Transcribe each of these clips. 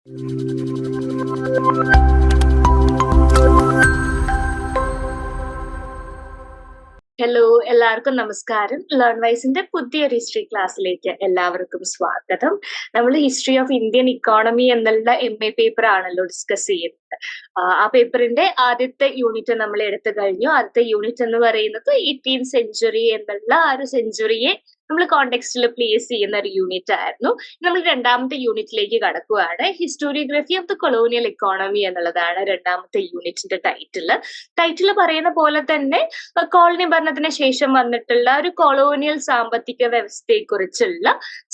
Hello, എല്ലാവർക്കും നമസ്കാരം. Learn വൈസിന്റെ പുതിയൊരു ഹിസ്റ്ററി ക്ലാസ്സിലേക്ക് എല്ലാവർക്കും സ്വാഗതം. നമ്മൾ ഹിസ്റ്ററി ഓഫ് ഇന്ത്യൻ ഇക്കോണമി എന്നുള്ള MA പേപ്പർ ആണല്ലോ ഡിസ്കസ് ചെയ്യുന്നത്. ആ പേപ്പറിന്റെ ആദ്യത്തെ യൂണിറ്റ് നമ്മൾ എടുത്തു കഴിഞ്ഞു. ആദ്യത്തെ യൂണിറ്റ് എന്ന് പറയുന്നത് 18th സെഞ്ചുറി എന്നുള്ള ആ ഒരു സെഞ്ചുറിയെ നമ്മൾ കോണ്ടെക്സ്റ്റിൽ പ്ലേസ് ചെയ്യുന്ന ഒരു യൂണിറ്റ് ആയിരുന്നു. നമ്മൾ രണ്ടാമത്തെ യൂണിറ്റിലേക്ക് കടക്കുകയാണ്. Historiography of the colonial economy എന്നുള്ളതാണ് രണ്ടാമത്തെ യൂണിറ്റിന്റെ ടൈറ്റിൽ പറയുന്ന പോലെ തന്നെ കോളനി ഭരണത്തിന് ശേഷം വന്നിട്ടുള്ള ഒരു കൊളോണിയൽ സാമ്പത്തിക വ്യവസ്ഥയെ കുറിച്ചുള്ള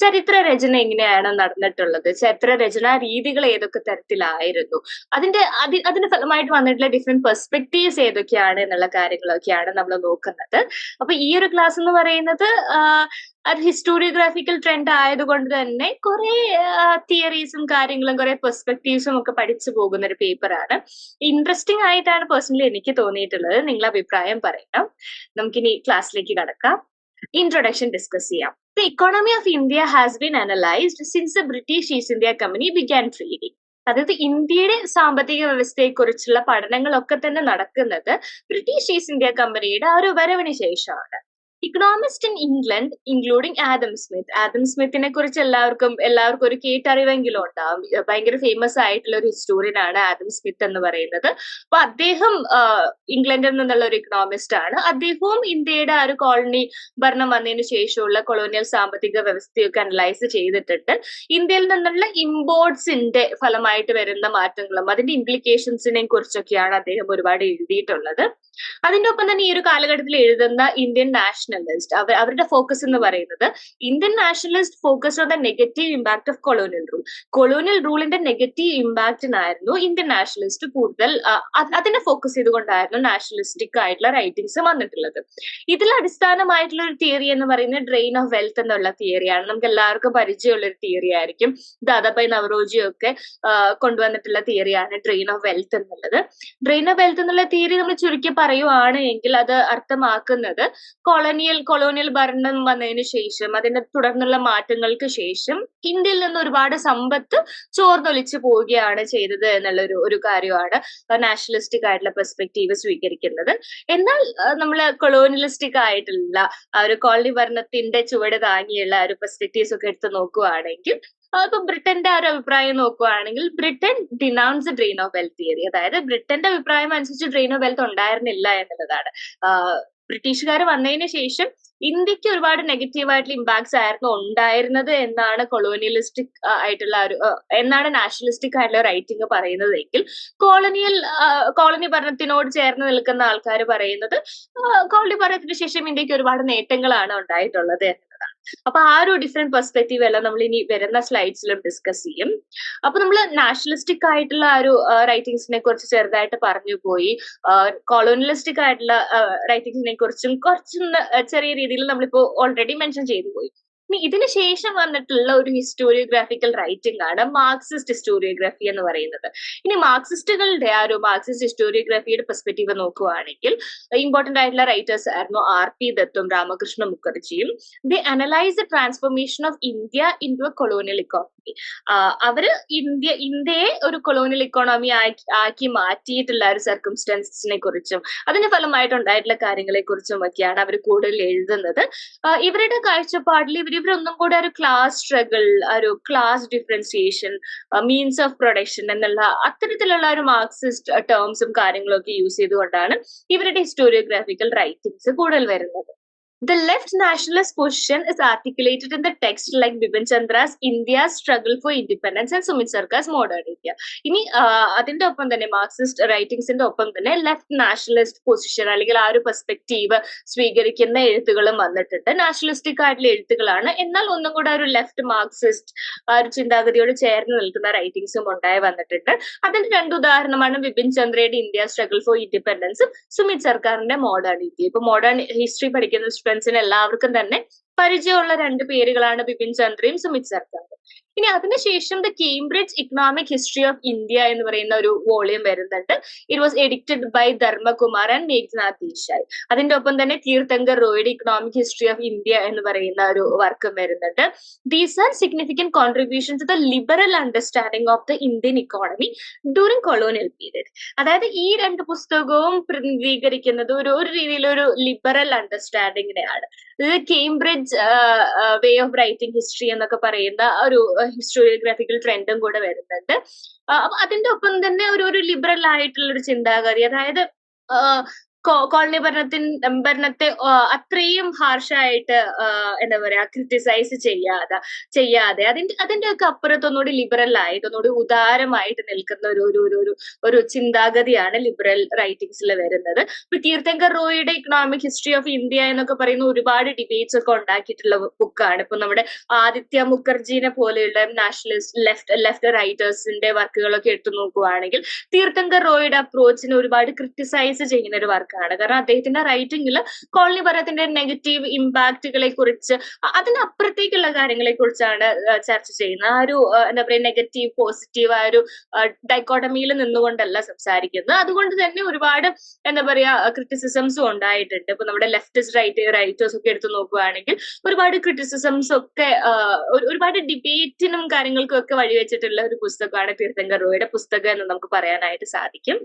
ചരിത്ര രചന എങ്ങനെയാണ് നടന്നിട്ടുള്ളത്, ചരിത്ര രചനാ രീതികൾ ഏതൊക്കെ തരത്തിലായിരുന്നു, അതിന്റെ ഫലമായിട്ട് വന്നിട്ടുള്ള ഡിഫറെന്റ് പെർസ്പെക്റ്റീവ്സ് ഏതൊക്കെയാണ് എന്നുള്ള കാര്യങ്ങളൊക്കെയാണ് നമ്മൾ നോക്കുന്നത്. അപ്പൊ ഈ ഒരു ക്ലാസ് എന്ന് പറയുന്നത് അത് ഹിസ്റ്റോറിയോഗ്രാഫിക്കൽ ട്രെൻഡ് ആയതുകൊണ്ട് തന്നെ കുറെ തിയറീസും കാര്യങ്ങളും കുറെ പെർസ്പെക്റ്റീവ്സും ഒക്കെ പഠിച്ചു പോകുന്ന ഒരു പേപ്പറാണ്. ഇൻട്രസ്റ്റിംഗ് ആയിട്ടാണ് പേഴ്സണലി എനിക്ക് തോന്നിയിട്ടുള്ളത്. നിങ്ങൾ അഭിപ്രായം പറയാം. നമുക്കിനി ക്ലാസ്സിലേക്ക് കടക്കാം. ഇൻട്രൊഡക്ഷൻ ഡിസ്കസ് ചെയ്യാം. The economy of India has been analyzed since the British East India Company began trading. അതായത് ഇന്ത്യയുടെ സാമ്പത്തിക വ്യവസ്ഥയെ കുറിച്ചുള്ള പഠനങ്ങളൊക്കെ തന്നെ നടക്കുന്നത് ബ്രിട്ടീഷ് ഈസ്റ്റ് ഇന്ത്യ കമ്പനിയുടെ ആ ഒരു വരവിന് ശേഷമാണ്. Economist in England including Adam സ്മിത്തിനെ കുറിച്ച് എല്ലാവർക്കും ഒരു കേട്ടറിവെങ്കിലും ഉണ്ടാവും. ഭയങ്കര ഫേമസ് ആയിട്ടുള്ള ഒരു ഹിസ്റ്റോറിയൻ ആണ് ആദം സ്മിത്ത് എന്ന് പറയുന്നത്. അപ്പൊ അദ്ദേഹം ഇംഗ്ലണ്ടിൽ നിന്നുള്ള ഒരു ഇക്കണോമിസ്റ്റ് ആണ്. അദ്ദേഹവും ഇന്ത്യയുടെ ആ ഒരു കോളനി ഭരണം വന്നതിന് ശേഷമുള്ള കൊളോണിയൽ സാമ്പത്തിക വ്യവസ്ഥയൊക്കെ അനലൈസ് ചെയ്തിട്ടുണ്ട്. ഇന്ത്യയിൽ നിന്നുള്ള ഇമ്പോർട്ട്സിന്റെ ഫലമായിട്ട് വരുന്ന മാറ്റങ്ങളും അതിന്റെ ഇംപ്ലിക്കേഷൻസിനെ കുറിച്ചൊക്കെയാണ് അദ്ദേഹം ഒരുപാട് എഴുതിയിട്ടുള്ളത്. അതിന്റെ ഒപ്പം തന്നെ ഈ ഒരു കാലഘട്ടത്തിൽ എഴുതുന്ന ഇന്ത്യൻ നാഷണലിസ്റ്റ് അവരുടെ ഫോക്കസ് എന്ന് പറയുന്നത് Indian nationalist focus on the negative impact of colonial റൂളിന്റെ നെഗറ്റീവ് ഇമ്പാക്റ്റിനായിരുന്നു ഇന്ത്യൻ നാഷണലിസ്റ്റ് കൂടുതൽ അതിനെ ഫോക്കസ് ചെയ്തുകൊണ്ടായിരുന്നു നാഷണലിസ്റ്റിക് ആയിട്ടുള്ള റൈറ്റിംഗ്സ് വന്നിട്ടുള്ളത്. ഇതിൽ അടിസ്ഥാനമായിട്ടുള്ള ഒരു തിയറി എന്ന് പറയുന്നത് ഡ്രെയിൻ ഓഫ് വെൽത്ത് എന്നുള്ള തിയറിയാണ്. നമുക്ക് എല്ലാവർക്കും പരിചയമുള്ള ഒരു തിയറി ആയിരിക്കും. ദാദാഭായ് നവറോജി ഒക്കെ കൊണ്ടുവന്നിട്ടുള്ള തിയറിയാണ് ഡ്രെയിൻ ഓഫ് വെൽത്ത് എന്നുള്ളത്. ഡ്രെയിൻ ഓഫ് വെൽത്ത് എന്നുള്ള തിയറി നമ്മൾ ചുരുക്കി പറയുവാണ് എങ്കിൽ അത് അർത്ഥമാക്കുന്നത് കൊളോണിയൽ ഭരണം വന്നതിന് ശേഷം അതിന്റെ തുടർന്നുള്ള മാറ്റങ്ങൾക്ക് ശേഷം ഇന്ത്യയിൽ നിന്ന് ഒരുപാട് സമ്പത്ത് ചോർന്നൊലിച്ചു പോവുകയാണ് ചെയ്തത് എന്നുള്ള ഒരു കാര്യമാണ് നാഷണലിസ്റ്റിക് ആയിട്ടുള്ള പെർസ്പെക്റ്റീവ് സ്വീകരിക്കുന്നത്. എന്നാൽ നമ്മൾ കൊളോണിയലിസ്റ്റിക് ആയിട്ടുള്ള ആ ഒരു കോളനി ഭരണത്തിന്റെ ചുവട് താങ്ങിയുള്ള ഒരു പെർസ്പെക്റ്റീവ്സ് ഒക്കെ എടുത്ത് നോക്കുകയാണെങ്കിൽ ഇപ്പൊ ബ്രിട്ടന്റെ ഒരു അഭിപ്രായം നോക്കുകയാണെങ്കിൽ Britain denounces drain of wealth theory. അതായത് ബ്രിട്ടന്റെ അഭിപ്രായം അനുസരിച്ച് ഡ്രെയിൻ ഓഫ് വെൽത്ത് ഉണ്ടായിരുന്നില്ല എന്നുള്ളതാണ്. ബ്രിട്ടീഷുകാർ വന്നതിന് ശേഷം ഇന്ത്യക്ക് ഒരുപാട് നെഗറ്റീവ് ആയിട്ടുള്ള ഇമ്പാക്ട്സ് ആയിരുന്നു ഉണ്ടായിരുന്നത് എന്നാണ് കൊളോണിയലിസ്റ്റിക് ആയിട്ടുള്ള എന്നാണ് നാഷണലിസ്റ്റിക് ആയിട്ടുള്ള റൈറ്റിംഗ് പറയുന്നതെങ്കിൽ കോളനി ഭരണത്തിനോട് ചേർന്ന് നിൽക്കുന്ന ആൾക്കാർ പറയുന്നത് കോളനി ഭരണത്തിന് ശേഷം ഇന്ത്യക്ക് ഒരുപാട് നേട്ടങ്ങളാണ് ഉണ്ടായിട്ടുള്ളത് എന്നതാണ്. അപ്പൊ ആ ഒരു ഡിഫറെന്റ് പെർസ്പെക്റ്റീവ് എല്ലാം നമ്മൾ ഇനി വരുന്ന സ്ലൈഡ്സിലും ഡിസ്കസ് ചെയ്യും. അപ്പൊ നമ്മൾ നാഷണലിസ്റ്റിക് ആയിട്ടുള്ള ആ ഒരു റൈറ്റിംഗ്സിനെ കുറിച്ച് ചെറുതായിട്ട് പറഞ്ഞു പോയി. കൊളോണിയലിസ്റ്റിക് ആയിട്ടുള്ള റൈറ്റിംഗ്സിനെ കുറിച്ചും കുറച്ചൊന്ന് ചെറിയ രീതിയിൽ നമ്മളിപ്പോ ഓൾറെഡി മെൻഷൻ ചെയ്തു പോയി. ഇനി ഇതിന് ശേഷം വന്നിട്ടുള്ള ഒരു ഹിസ്റ്റോറിയോഗ്രാഫിക്കൽ റൈറ്റിംഗ് ആണ് മാർക്സിസ്റ്റ് ഹിസ്റ്റോറിയോഗ്രഫി എന്ന് പറയുന്നത്. ഇനി മാർക്സിസ്റ്റുകളുടെ ആ ഒരു മാർക്സിസ്റ്റ് ഹിസ്റ്റോറിയോഗ്രഫിയുടെ പെർസ്പെക്റ്റീവ് നോക്കുകയാണെങ്കിൽ ഇമ്പോർട്ടന്റ് ആയിട്ടുള്ള റൈറ്റേഴ്സ് ആയിരുന്നു R.P. ദത്തും രാമകൃഷ്ണ മുഖർജിയും. They analyse the transformation of India into a colonial economy. അവര് ഇന്ത്യയെ ഒരു കൊളോണിയൽ ഇക്കോണമി ആക്കി മാറ്റിയിട്ടുള്ള ഒരു സർക്കംസ്റ്റൻസിനെ കുറിച്ചും അതിന്റെ ഫലമായിട്ടുണ്ടായിട്ടുള്ള കാര്യങ്ങളെ കുറിച്ചും ഒക്കെയാണ് അവർ കൂടുതൽ എഴുതുന്നത്. ഇവരുടെ കാഴ്ചപ്പാടിൽ ഇവരൊന്നും കൂടെ ഒരു ക്ലാസ് സ്ട്രഗിൾ, ഒരു class differentiation, means of production എന്നുള്ള അത്തരത്തിലുള്ള ഒരു മാർക്സിസ്റ്റ് ടേംസും കാര്യങ്ങളും ഒക്കെ യൂസ് ചെയ്തുകൊണ്ടാണ് ഇവരുടെ ഹിസ്റ്റോറിയോഗ്രാഫിക്കൽ റൈറ്റിംഗ്സ് കൂടുതൽ വരുന്നത്. The left nationalist position is articulated in the text like Bipin Chandra's India's Struggle for Independence and Sumit Sarkar's Modern India. ഇനി അതിന്റെ ഒപ്പം തന്നെ മാർക്സിസ്റ്റ് റൈറ്റിംഗ്സിന്റെ ഒപ്പം തന്നെ ലെഫ്റ്റ് നാഷണലിസ്റ്റ് പൊസിഷൻ അല്ലെങ്കിൽ ആ ഒരു പെർസ്പെക്റ്റീവ് സ്വീകരിക്കുന്ന എഴുത്തുകളും വന്നിട്ടുണ്ട്. നാഷണലിസ്റ്റിക് ആയിട്ടുള്ള എഴുത്തുകളാണ്, എന്നാൽ ഒന്നും കൂടെ ഒരു ലെഫ്റ്റ് മാർക്സിസ്റ്റ് ആ ഒരു ചിന്താഗതിയോട് ചേർന്ന് നിൽക്കുന്ന റൈറ്റിംഗ്സും ഉണ്ടായി വന്നിട്ടുണ്ട്. അതിന്റെ രണ്ട് ഉദാഹരണമാണ് ബിപിൻ ചന്ദ്രയുടെ ഇന്ത്യ സ്ട്രഗിൾ ഫോർ ഇൻഡിപെൻഡൻസും സുമിത് സർക്കാരിന്റെ മോഡേൺ ഇന്ത്യ. ഇപ്പൊ മോഡേൺ ഹിസ്റ്ററി പഠിക്കുന്ന സ്റ്റുഡൻസിന് എല്ലാവർക്കും തന്നെ പരിചയമുള്ള രണ്ട് പേരുകളാണ് ബിപിൻ ചന്ദ്രയും സുമിത് സർക്കാരും. ഇനി അതിനുശേഷം the Cambridge economic history of India എന്ന് പറയുന്ന ഒരു വോളിയം വരുന്നുണ്ട്. It was edited by ധർമ്മകുമാർ and Meghnad Desai. അതിന്റെ ഒപ്പം തന്നെ തീർത്ഥങ്കർ റോയുടെ ഇക്കണോമിക് ഹിസ്റ്ററി ഓഫ് ഇന്ത്യ എന്ന് പറയുന്ന ഒരു വർക്കും വരുന്നുണ്ട്. These are significant contribution to the liberal understanding of the Indian economy during colonial period. അതായത് ഈ രണ്ട് പുസ്തകവും പ്രതിനിധീകരിക്കുന്നത് ഒരു രീതിയിൽ ഒരു ലിബറൽ അണ്ടർസ്റ്റാൻഡിങ്ങിനെയാണ്. ഇത് Cambridge way of writing history എന്നൊക്കെ പറയുന്ന ഒരു ഹിസ്റ്റോറിയോഗ്രാഫിക്കൽ ട്രെൻഡും കൂടെ വരുന്നുണ്ട്. അതിന്റെ ഒപ്പം തന്നെ ഒരു ലിബറൽ ആയിട്ടുള്ള ഒരു ചിന്താഗതി, അതായത് കോളനി ഭരണത്തെ അത്രയും ഹാർഷായിട്ട് എന്താ പറയാ ക്രിട്ടിസൈസ് ചെയ്യാതെ അതിന്റെ ഒക്കെ അപ്പുറത്തൊന്നുകൂടി ലിബറൽ ആയിട്ട് ഒന്നുകൂടി ഉദാരമായിട്ട് നിൽക്കുന്ന ഒരു ചിന്താഗതിയാണ് ലിബറൽ റൈറ്റിംഗ്സിൽ വരുന്നത്. ഇപ്പൊ തീർത്ഥങ്കർ റോയുടെ ഇക്കണോമിക് ഹിസ്റ്ററി ഓഫ് ഇന്ത്യ എന്നൊക്കെ പറയുന്ന ഒരുപാട് ഡിബേറ്റ്സ് ഒക്കെ ഉണ്ടാക്കിയിട്ടുള്ള ബുക്കാണ്. ഇപ്പൊ നമ്മുടെ ആദിത്യ മുഖർജിനെ പോലെയുള്ള നാഷണലിസ്റ്റ് ലെഫ്റ്റ് റൈറ്റേഴ്സിന്റെ വർക്കുകളൊക്കെ എടുത്തു നോക്കുവാണെങ്കിൽ തീർത്ഥങ്കർ റോയുടെ അപ്രോച്ചിനെ ഒരുപാട് ക്രിട്ടിസൈസ് ചെയ്യുന്ന ഒരു വർക്കാണ്. കാരണം അദ്ദേഹത്തിന്റെ റൈറ്റിംഗിൽ കോളനി ഭരണത്തിന്റെ നെഗറ്റീവ് ഇമ്പാക്റ്റുകളെ കുറിച്ച് അതിനപ്പുറത്തേക്കുള്ള കാര്യങ്ങളെ കുറിച്ചാണ് ചർച്ച ചെയ്യുന്നത്. ആ ഒരു എന്താ പറയുക നെഗറ്റീവ് പോസിറ്റീവ് ആ ഒരു ഡൈക്കോട്ടമിയിൽ നിന്നുകൊണ്ടല്ല സംസാരിക്കുന്നത്. അതുകൊണ്ട് തന്നെ ഒരുപാട് എന്താ പറയാ ക്രിറ്റിസിസംസും ഉണ്ടായിട്ടുണ്ട്. ഇപ്പൊ നമ്മുടെ ലെഫ്റ്റിസ്റ്റ് റൈറ്റേഴ്സ് ഒക്കെ എടുത്തു നോക്കുകയാണെങ്കിൽ ഒരുപാട് ക്രിറ്റിസിസംസ് ഒക്കെ ഒരുപാട് ഡിബേറ്റിനും കാര്യങ്ങൾക്കും ഒക്കെ വഴിവെച്ചിട്ടുള്ള ഒരു പുസ്തകമാണ് തീർത്ഥങ്കർ റോയുടെ പുസ്തകം എന്ന് നമുക്ക് പറയാനായിട്ട് സാധിക്കും.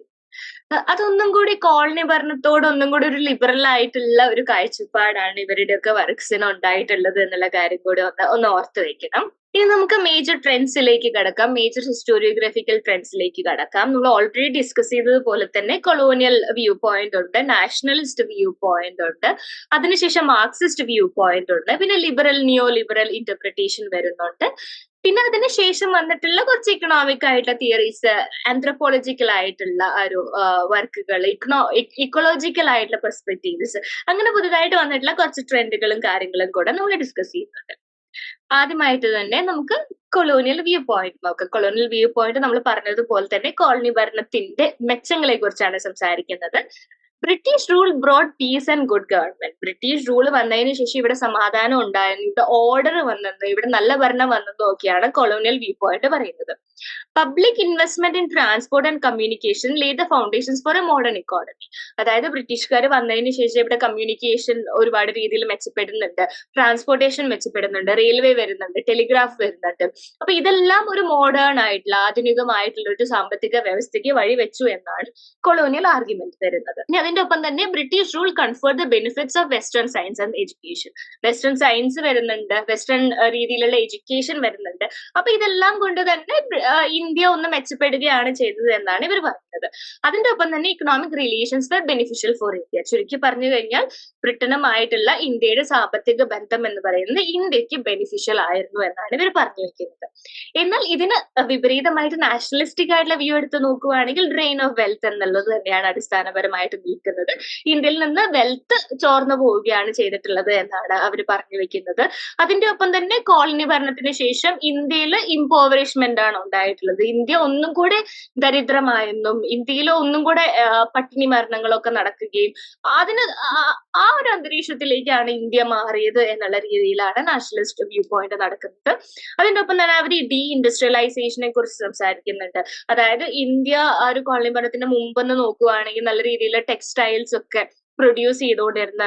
അതൊന്നും കൂടി കോളനി ഭരണത്തോട് ഒന്നും കൂടി ഒരു ലിബറൽ ആയിട്ടുള്ള ഒരു കാഴ്ചപ്പാടാണ് ഇവരുടെയൊക്കെ വർക്ക്സിന് ഉണ്ടായിട്ടുള്ളത് എന്നുള്ള കാര്യം കൂടി ഒന്ന് ഓർത്ത് വെക്കണം. ഇനി നമുക്ക് മേജർ ട്രെൻഡ്സിലേക്ക് കടക്കാം, മേജർ ഹിസ്റ്റോറിയോഗ്രാഫിക്കൽ ട്രെൻഡ്സിലേക്ക് കടക്കാം. നമ്മൾ ഓൾറെഡി ഡിസ്കസ് ചെയ്തതുപോലെ തന്നെ കൊളോണിയൽ വ്യൂ പോയിന്റ് ഉണ്ട്, നാഷണലിസ്റ്റ് വ്യൂ പോയിന്റ് ഉണ്ട്, അതിനുശേഷം മാർക്സിസ്റ്റ് വ്യൂ പോയിന്റ് ഉണ്ട്, പിന്നെ ലിബറൽ നിയോ ലിബറൽ ഇന്റർപ്രിട്ടേഷൻ വരുന്നുണ്ട്. പിന്നെ അതിന് ശേഷം വന്നിട്ടുള്ള കുറച്ച് ഇക്കണോമിക് ആയിട്ടുള്ള തിയറീസ്, ആന്ത്രപ്പോളജിക്കൽ ആയിട്ടുള്ള ഒരു വർക്കുകൾ, ഇക്കോളജിക്കൽ ആയിട്ടുള്ള പെർസ്പെക്റ്റീവ്സ്, അങ്ങനെ പുതുതായിട്ട് വന്നിട്ടുള്ള കുറച്ച് ട്രെൻഡുകളും കാര്യങ്ങളും കൂടെ നമ്മൾ ഡിസ്കസ് ചെയ്യുന്നുണ്ട്. ആദ്യമായിട്ട് തന്നെ നമുക്ക് കൊളോണിയൽ വ്യൂ പോയിന്റ് നോക്കാം. കൊളോണിയൽ വ്യൂ പോയിന്റ് നമ്മൾ പറഞ്ഞതുപോലെ തന്നെ കോളനി ഭരണത്തിന്റെ മെച്ചങ്ങളെ കുറിച്ചാണ് സംസാരിക്കുന്നത്. British rule brought peace and good government. British rule വന്നതിന് ശേഷം ഇവിടെ സമാധാനം ഉണ്ടായിരുന്നു, ഇവിടെ ഓർഡർ വന്നത്, ഇവിടെ നല്ല ഭരണം വന്നതും ഒക്കെയാണ് കൊളോണിയൽ വ്യൂ പോയിന്റ് പറയുന്നത്. Public investment in transport and communication lay the foundations for a modern economy. അതായത് ബ്രിട്ടീഷുകാർ വന്നതിന് ശേഷം ഇവിടെ കമ്മ്യൂണിക്കേഷൻ ഒരുപാട് രീതിയിൽ മെച്ചപ്പെടുന്നുണ്ട്, ട്രാൻസ്പോർട്ടേഷൻ മെച്ചപ്പെടുന്നുണ്ട്, റെയിൽവേ വരുന്നുണ്ട്, ടെലിഗ്രാഫ് വരുന്നുണ്ട്. അപ്പൊ ഇതെല്ലാം ഒരു മോഡേൺ ആയിട്ടുള്ള ആധുനികമായിട്ടുള്ള ഒരു സാമ്പത്തിക വ്യവസ്ഥയ്ക്ക് വഴിവെച്ചു എന്നാണ് കൊളോണിയൽ ആർഗ്യുമെന്റ് വരുന്നത്. അതിന്റെ ഒപ്പം തന്നെ British rule conferred the benefits of western science and education. Western science വരുന്നുണ്ട്, വെസ്റ്റേൺ രീതിയിലുള്ള എഡ്യൂക്കേഷൻ വരുന്നുണ്ട്. അപ്പൊ ഇതെല്ലാം കൊണ്ട് തന്നെ ഇന്ത്യ ഒന്ന് മെച്ചപ്പെടുകയാണ് ചെയ്തത് എന്നാണ് ഇവർ പറയുന്നത്. അതിന്റെ ഒപ്പം തന്നെ economic relations there beneficial for India. ചുരുക്കി പറഞ്ഞു കഴിഞ്ഞാൽ ബ്രിട്ടനുമായിട്ടുള്ള ഇന്ത്യയുടെ സാമ്പത്തിക ബന്ധം എന്ന് പറയുന്നത് ഇന്ത്യക്ക് ബെനിഫിഷ്യൽ ആയിരുന്നു എന്നാണ് ഇവർ പറഞ്ഞു വെക്കുന്നത്. എന്നാൽ ഇതിന് വിപരീതമായിട്ട് നാഷണലിസ്റ്റിക് ആയിട്ടുള്ള വ്യൂ എടുത്ത് നോക്കുകയാണെങ്കിൽ ഡ്രെയിൻ ഓഫ് വെൽത്ത് എന്നുള്ളത് തന്നെയാണ് അടിസ്ഥാനപരമായിട്ട് നിൽക്കുന്നത്. ഇന്ത്യയിൽ നിന്ന് വെൽത്ത് ചോർന്നു പോവുകയാണ് ചെയ്തിട്ടുള്ളത് എന്നാണ് അവർ പറഞ്ഞു വെക്കുന്നത്. അതിന്റെ ഒപ്പം തന്നെ കോളനി ഭരണത്തിന് ശേഷം ഇന്ത്യയിൽ ഇംപോവറിഷ്മെന്റ് ആണ് ഉണ്ടായിട്ടുള്ളത്. ഇന്ത്യ ഒന്നും കൂടെ ദരിദ്രമായെന്നും ഇന്ത്യയിൽ ഒന്നും കൂടെ പട്ടിണി മരണങ്ങളൊക്കെ നടക്കുകയും അതിന് ആ ഒരു അന്തരീക്ഷത്തിലേക്കാണ് ഇന്ത്യ മാറിയത് എന്നുള്ള രീതിയിലാണ് നാഷണലിസ്റ്റ് വ്യൂ പോയിന്റ് നടക്കുന്നത്. അതിന്റെ ഒപ്പം തന്നെ അവർ ഡീ ഇൻഡസ്ട്രിയലൈസേഷനെ കുറിച്ച് സംസാരിക്കുന്നുണ്ട്. അതായത് ഇന്ത്യ ആ ഒരു കോളനി ഭരണത്തിന് മുമ്പെന്ന് നോക്കുകയാണെങ്കിൽ നല്ല രീതിയിലുള്ള ടെക്സ്റ്റൈൽസ് ഒക്കെ പ്രൊഡ്യൂസ് ചെയ്തുകൊണ്ടിരുന്ന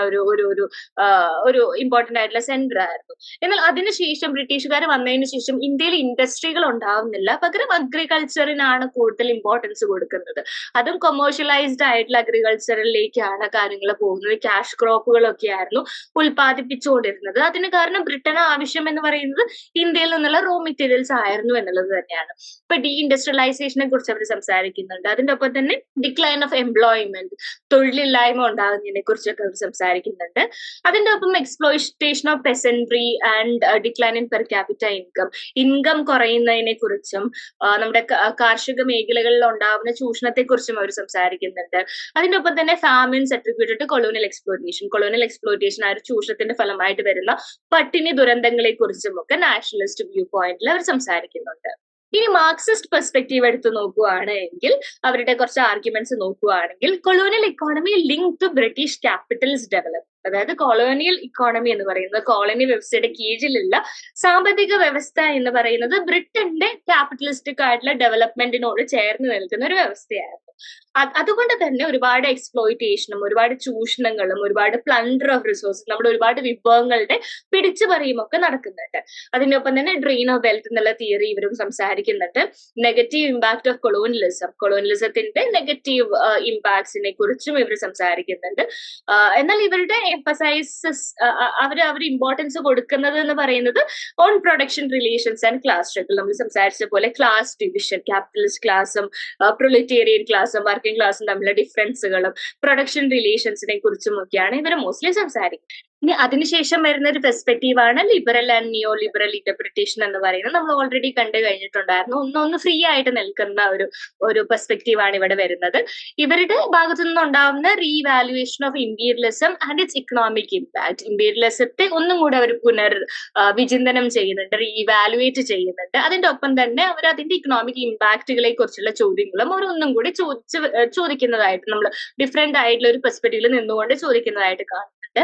ഒരു ഇമ്പോർട്ടന്റ് ആയിട്ടുള്ള സെന്റർ ആയിരുന്നു. എന്നാൽ അതിനുശേഷം ബ്രിട്ടീഷുകാർ വന്നതിന് ശേഷം ഇന്ത്യയിൽ ഇൻഡസ്ട്രികൾ ഉണ്ടാവുന്നില്ല, പകരം അഗ്രികൾച്ചറിനാണ് കൂടുതൽ ഇമ്പോർട്ടൻസ് കൊടുക്കുന്നത്. അതും കൊമേഴ്ഷ്യലൈസ്ഡ് ആയിട്ടുള്ള അഗ്രികൾച്ചറിലേക്കാണ് കാര്യങ്ങൾ പോകുന്നത്. ക്യാഷ് ക്രോപ്പുകളൊക്കെ ആയിരുന്നു ഉൽപ്പാദിപ്പിച്ചുകൊണ്ടിരുന്നത്. അതിന് കാരണം ബ്രിട്ടന് ആവശ്യം എന്ന് പറയുന്നത് ഇന്ത്യയിൽ നിന്നുള്ള റോ മെറ്റീരിയൽസ് ആയിരുന്നു എന്നുള്ളത് തന്നെയാണ്. ഇപ്പൊ ഡീ ഇൻഡസ്ട്രിയലൈസേഷനെ കുറിച്ച് അവർ സംസാരിക്കുന്നുണ്ട്. അതിന്റെ ഒപ്പം തന്നെ ഡിക്ലൈൻ ഓഫ് എംപ്ലോയ്മെന്റ്, തൊഴിലില്ലായ്മ ഉണ്ടാകുന്നതിനെ കുറിച്ചൊക്കെ അവർ സംസാരിക്കുന്നുണ്ട്. അതിന്റെ ഒപ്പം exploitation of peasantry and decline in per capita income കുറയുന്നതിനെ കുറിച്ചും നമ്മുടെ കാർഷിക മേഖലകളിൽ ഉണ്ടാവുന്ന ചൂഷണത്തെ കുറിച്ചും അവർ സംസാരിക്കുന്നുണ്ട്. അതിന്റെ ഒപ്പം തന്നെ famines attributed to colonial exploitation ആ ഒരു ചൂഷണത്തിന്റെ ഫലമായിട്ട് വരുന്ന പട്ടിണി ദുരന്തങ്ങളെ കുറിച്ചും ഒക്കെ നാഷണലിസ്റ്റ് വ്യൂ പോയിന്റിൽ അവർ സംസാരിക്കുന്നുണ്ട്. ഇനി മാർക്സിസ്റ്റ് പെർസ്പെക്റ്റീവ് എടുത്ത് നോക്കുകയാണെങ്കിൽ അവരുടെ കുറച്ച് ആർഗ്യുമെന്റ്സ് നോക്കുകയാണെങ്കിൽ colonial economy link to British capitals develop, അതായത് കൊളോണിയൽ ഇക്കോണമി എന്ന് പറയുന്നത് കോളനി വ്യവസ്ഥയുടെ കീഴിലുള്ള സാമ്പത്തിക വ്യവസ്ഥ എന്ന് പറയുന്നത് ബ്രിട്ടന്റെ ക്യാപിറ്റലിസ്റ്റിക് ആയിട്ടുള്ള ഡെവലപ്മെന്റിനോട് ചേർന്ന് നിൽക്കുന്ന ഒരു വ്യവസ്ഥയായിരുന്നു. അതുകൊണ്ട് തന്നെ ഒരുപാട് എക്സ്പ്ലോയിറ്റേഷനും ഒരുപാട് ചൂഷണങ്ങളും ഒരുപാട് പ്ലണ്ടർ ഓഫ് റിസോഴ്സസ്, നമ്മുടെ ഒരുപാട് വിഭവങ്ങളുടെ പിടിച്ചു പറിയും ഒക്കെ നടക്കുന്നുണ്ട്. അതിനൊപ്പം തന്നെ ഡ്രെയിൻ ഓഫ് വെൽത്ത് എന്നുള്ള തിയറി ഇവരും സംസാരിക്കുന്നുണ്ട്. നെഗറ്റീവ് ഇമ്പാക്ട് ഓഫ് കൊളോണിയലിസത്തിന്റെ നെഗറ്റീവ് ഇമ്പാക്ട്സിനെ കുറിച്ചും ഇവർ സംസാരിക്കുന്നുണ്ട്. എന്നാൽ ഇവരുടെ എംഫസൈസസ് അവർ ഇമ്പോർട്ടൻസ് കൊടുക്കുന്നത് എന്ന് പറയുന്നത് on production relations and class struggle. നമ്മൾ സംസാരിച്ച പോലെ ക്ലാസ് ഡിവിഷൻ, ക്യാപിറ്റലിസ്റ്റ് ക്ലാസും പ്രൊലറ്റേറിയൻ ക്ലാസും വർക്കിംഗ് ക്ലാസും തമ്മിലുള്ള ഡിഫറൻസുകളും പ്രൊഡക്ഷൻ റിലേഷൻസിനെ കുറിച്ചും ഒക്കെയാണ് ഇവർ മോസ്റ്റ്ലി സംസാരിക്കുന്നത്. ഇനി അതിനുശേഷം വരുന്ന ഒരു പെർസ്പെക്റ്റീവ് ആണ് liberal and neo liberal interpretation എന്ന് പറയുന്നത്. നമ്മൾ ഓൾറെഡി കണ്ടു കഴിഞ്ഞിട്ടുണ്ടായിരുന്നു. ഒന്ന് ഫ്രീ ആയിട്ട് നിൽക്കുന്ന ഒരു പെർസ്പെക്റ്റീവ് ആണ് ഇവിടെ വരുന്നത്. ഇവരുടെ ഭാഗത്തു നിന്നുണ്ടാവുന്ന revaluation of imperialism and its economic impact. ഇമ്പീരിയലിസത്തെ ഒന്നും കൂടെ അവർ വിചിന്തനം ചെയ്യുന്നുണ്ട്, റീവാലുവേറ്റ് ചെയ്യുന്നുണ്ട്. അതിന്റെ ഒപ്പം തന്നെ അവർ അതിന്റെ ഇക്കണോമിക് ഇമ്പാക്റ്റുകളെ കുറിച്ചുള്ള ചോദ്യങ്ങളും അവർ ഒന്നും കൂടി ചോദിക്കുന്നതായിട്ട്, നമ്മൾ ഡിഫറെന്റ് ആയിട്ടുള്ള ഒരു പെർസ്പെക്റ്റീവിൽ നിന്നുകൊണ്ട് ചോദിക്കുന്നതായിട്ട് കാണുന്നുണ്ട്.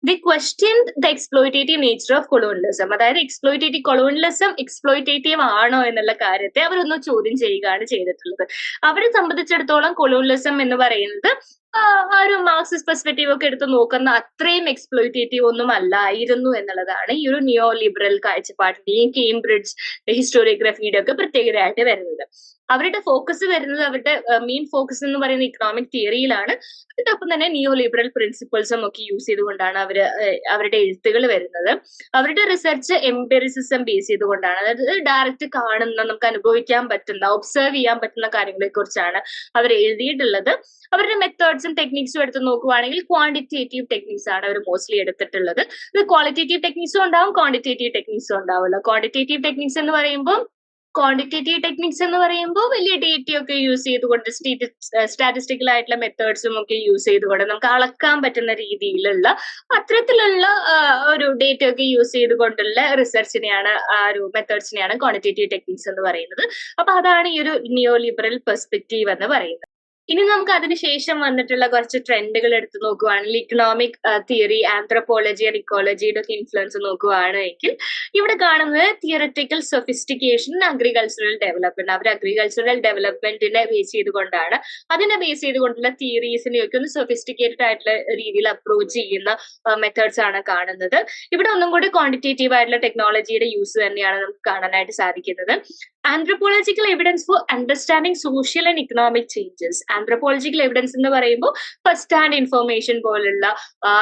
They questioned the exploitative nature of colonialism. അതായത് കൊളോണിയലിസം എക്സ്പ്ലോയിറ്റേറ്റീവ് ആണോ എന്നുള്ള കാര്യത്തെ അവരൊന്ന് ചോദ്യം ചെയ്യുകയാണ് ചെയ്തിട്ടുള്ളത്. അവരെ സംബന്ധിച്ചിടത്തോളം കൊളോണിയലിസം എന്ന് പറയുന്നത് ഒരു മാർക്സിസ്റ്റ് പെർസ്പെക്റ്റീവ് ഒക്കെ എടുത്ത് നോക്കുന്ന അത്രയും എക്സ്പ്ലോയിറ്റേറ്റീവ് ഒന്നും അല്ലായിരുന്നു എന്നുള്ളതാണ് ഈ ഒരു നിയോ ലിബറൽ കാഴ്ചപ്പാടിന്റെയും കേംബ്രിഡ്ജ് ഹിസ്റ്റോറിയോഗ്രഫിയുടെ ഒക്കെ പ്രത്യേകതയായിട്ട് വരുന്നത്. അവരുടെ ഫോക്കസ് വരുന്നത്, അവരുടെ മെയിൻ ഫോക്കസ് എന്ന് പറയുന്ന ഇക്കണോമിക് തിയറിയിലാണ്. ഇതൊപ്പം തന്നെ നിയോ ലിബറൽ പ്രിൻസിപ്പിൾസും ഒക്കെ യൂസ് ചെയ്തുകൊണ്ടാണ് അവരുടെ എഴുത്തുകൾ വരുന്നത്. അവരുടെ റിസർച്ച് എംപിറിസിസം ബേസ് ചെയ്തുകൊണ്ടാണ്, അതായത് ഡയറക്റ്റ് കാണുന്ന, നമുക്ക് അനുഭവിക്കാൻ പറ്റുന്ന, ഒബ്സർവ് ചെയ്യാൻ പറ്റുന്ന കാര്യങ്ങളെ കുറിച്ചാണ് അവർ എഴുതിയിട്ടുള്ളത്. അവരുടെ മെത്തേഡ്സും ടെക്നിക്സും എടുത്ത് നോക്കുവാണെങ്കിൽ ക്വാണ്ടിറ്റേറ്റീവ് ടെക്നിക്സ് ആണ് അവർ മോസ്റ്റ്ലി എടുത്തിട്ടുള്ളത്. ഇത് ക്വാളിറ്റേറ്റീവ് ടെക്നിക്സും ഉണ്ടാവും, ക്വാണ്ടിറ്റേറ്റീവ് ടെക്നിക്സും ഉണ്ടാവുമല്ലോ. ക്വാണ്ടിറ്റേറ്റീവ് ടെക്നിക്സ് എന്ന് പറയുമ്പോൾ വലിയ ഡേറ്റയൊക്കെ യൂസ് ചെയ്തുകൊണ്ട്, സ്റ്റാറ്റിസ്റ്റിക്കൽ ആയിട്ടുള്ള മെത്തേഡ്സും ഒക്കെ യൂസ് ചെയ്തുകൊണ്ട് നമുക്ക് അളക്കാൻ പറ്റുന്ന രീതിയിലുള്ള അത്തരത്തിലുള്ള ഒരു ഡേറ്റയൊക്കെ യൂസ് ചെയ്തുകൊണ്ടുള്ള റിസർച്ചിനെയാണ്, ആ ഒരു മെത്തേഡ്സിനെയാണ് ക്വാണ്ടിറ്റേറ്റീവ് ടെക്നിക്സ് എന്ന് പറയുന്നത്. അപ്പൊ അതാണ് ഈ ഒരു നിയോ ലിബറൽ പെർസ്പെക്റ്റീവ് എന്ന് പറയുന്നത്. ഇനി നമുക്ക് അതിനുശേഷം വന്നിട്ടുള്ള കുറച്ച് ട്രെൻഡുകൾ എടുത്ത് നോക്കുകയാണെങ്കിൽ ഇക്കണോമിക് തിയറി, ആന്ത്രോപോളജി ആൻഡ് ഇക്കോളജിയുടെ ഒക്കെ ഇൻഫ്ലുവൻസ് നോക്കുകയാണെങ്കിൽ ഇവിടെ കാണുന്നത് തിയററ്റിക്കൽ സൊഫിസ്റ്റിക്കേഷൻ, അഗ്രികൾച്ചറൽ ഡെവലപ്മെന്റ്. അവർ അഗ്രികൾച്ചറൽ ഡെവലപ്മെന്റിനെ ബേസ് ചെയ്തുകൊണ്ടാണ്, അതിനെ ബേസ് ചെയ്തുകൊണ്ടുള്ള തിയറീസിനെയൊക്കെ ഒന്ന് സൊഫിസ്റ്റിക്കേറ്റഡ് ആയിട്ടുള്ള രീതിയിൽ അപ്രോച്ച് ചെയ്യുന്ന മെത്തേഡ്സ് ആണ് കാണുന്നത്. ഇവിടെ ഒന്നും കൂടി ക്വാണ്ടിറ്റേറ്റീവ് ആയിട്ടുള്ള ടെക്നോളജിയുടെ യൂസ് തന്നെയാണ് നമുക്ക് കാണാനായിട്ട് സാധിക്കുന്നത്. Anthropological evidence for understanding social and economic changes. Anthropological evidence എന്ന് പറയുമ്പോൾ ഫസ്റ്റ് ഹാൻഡ് ഇൻഫർമേഷൻ പോലുള്ള,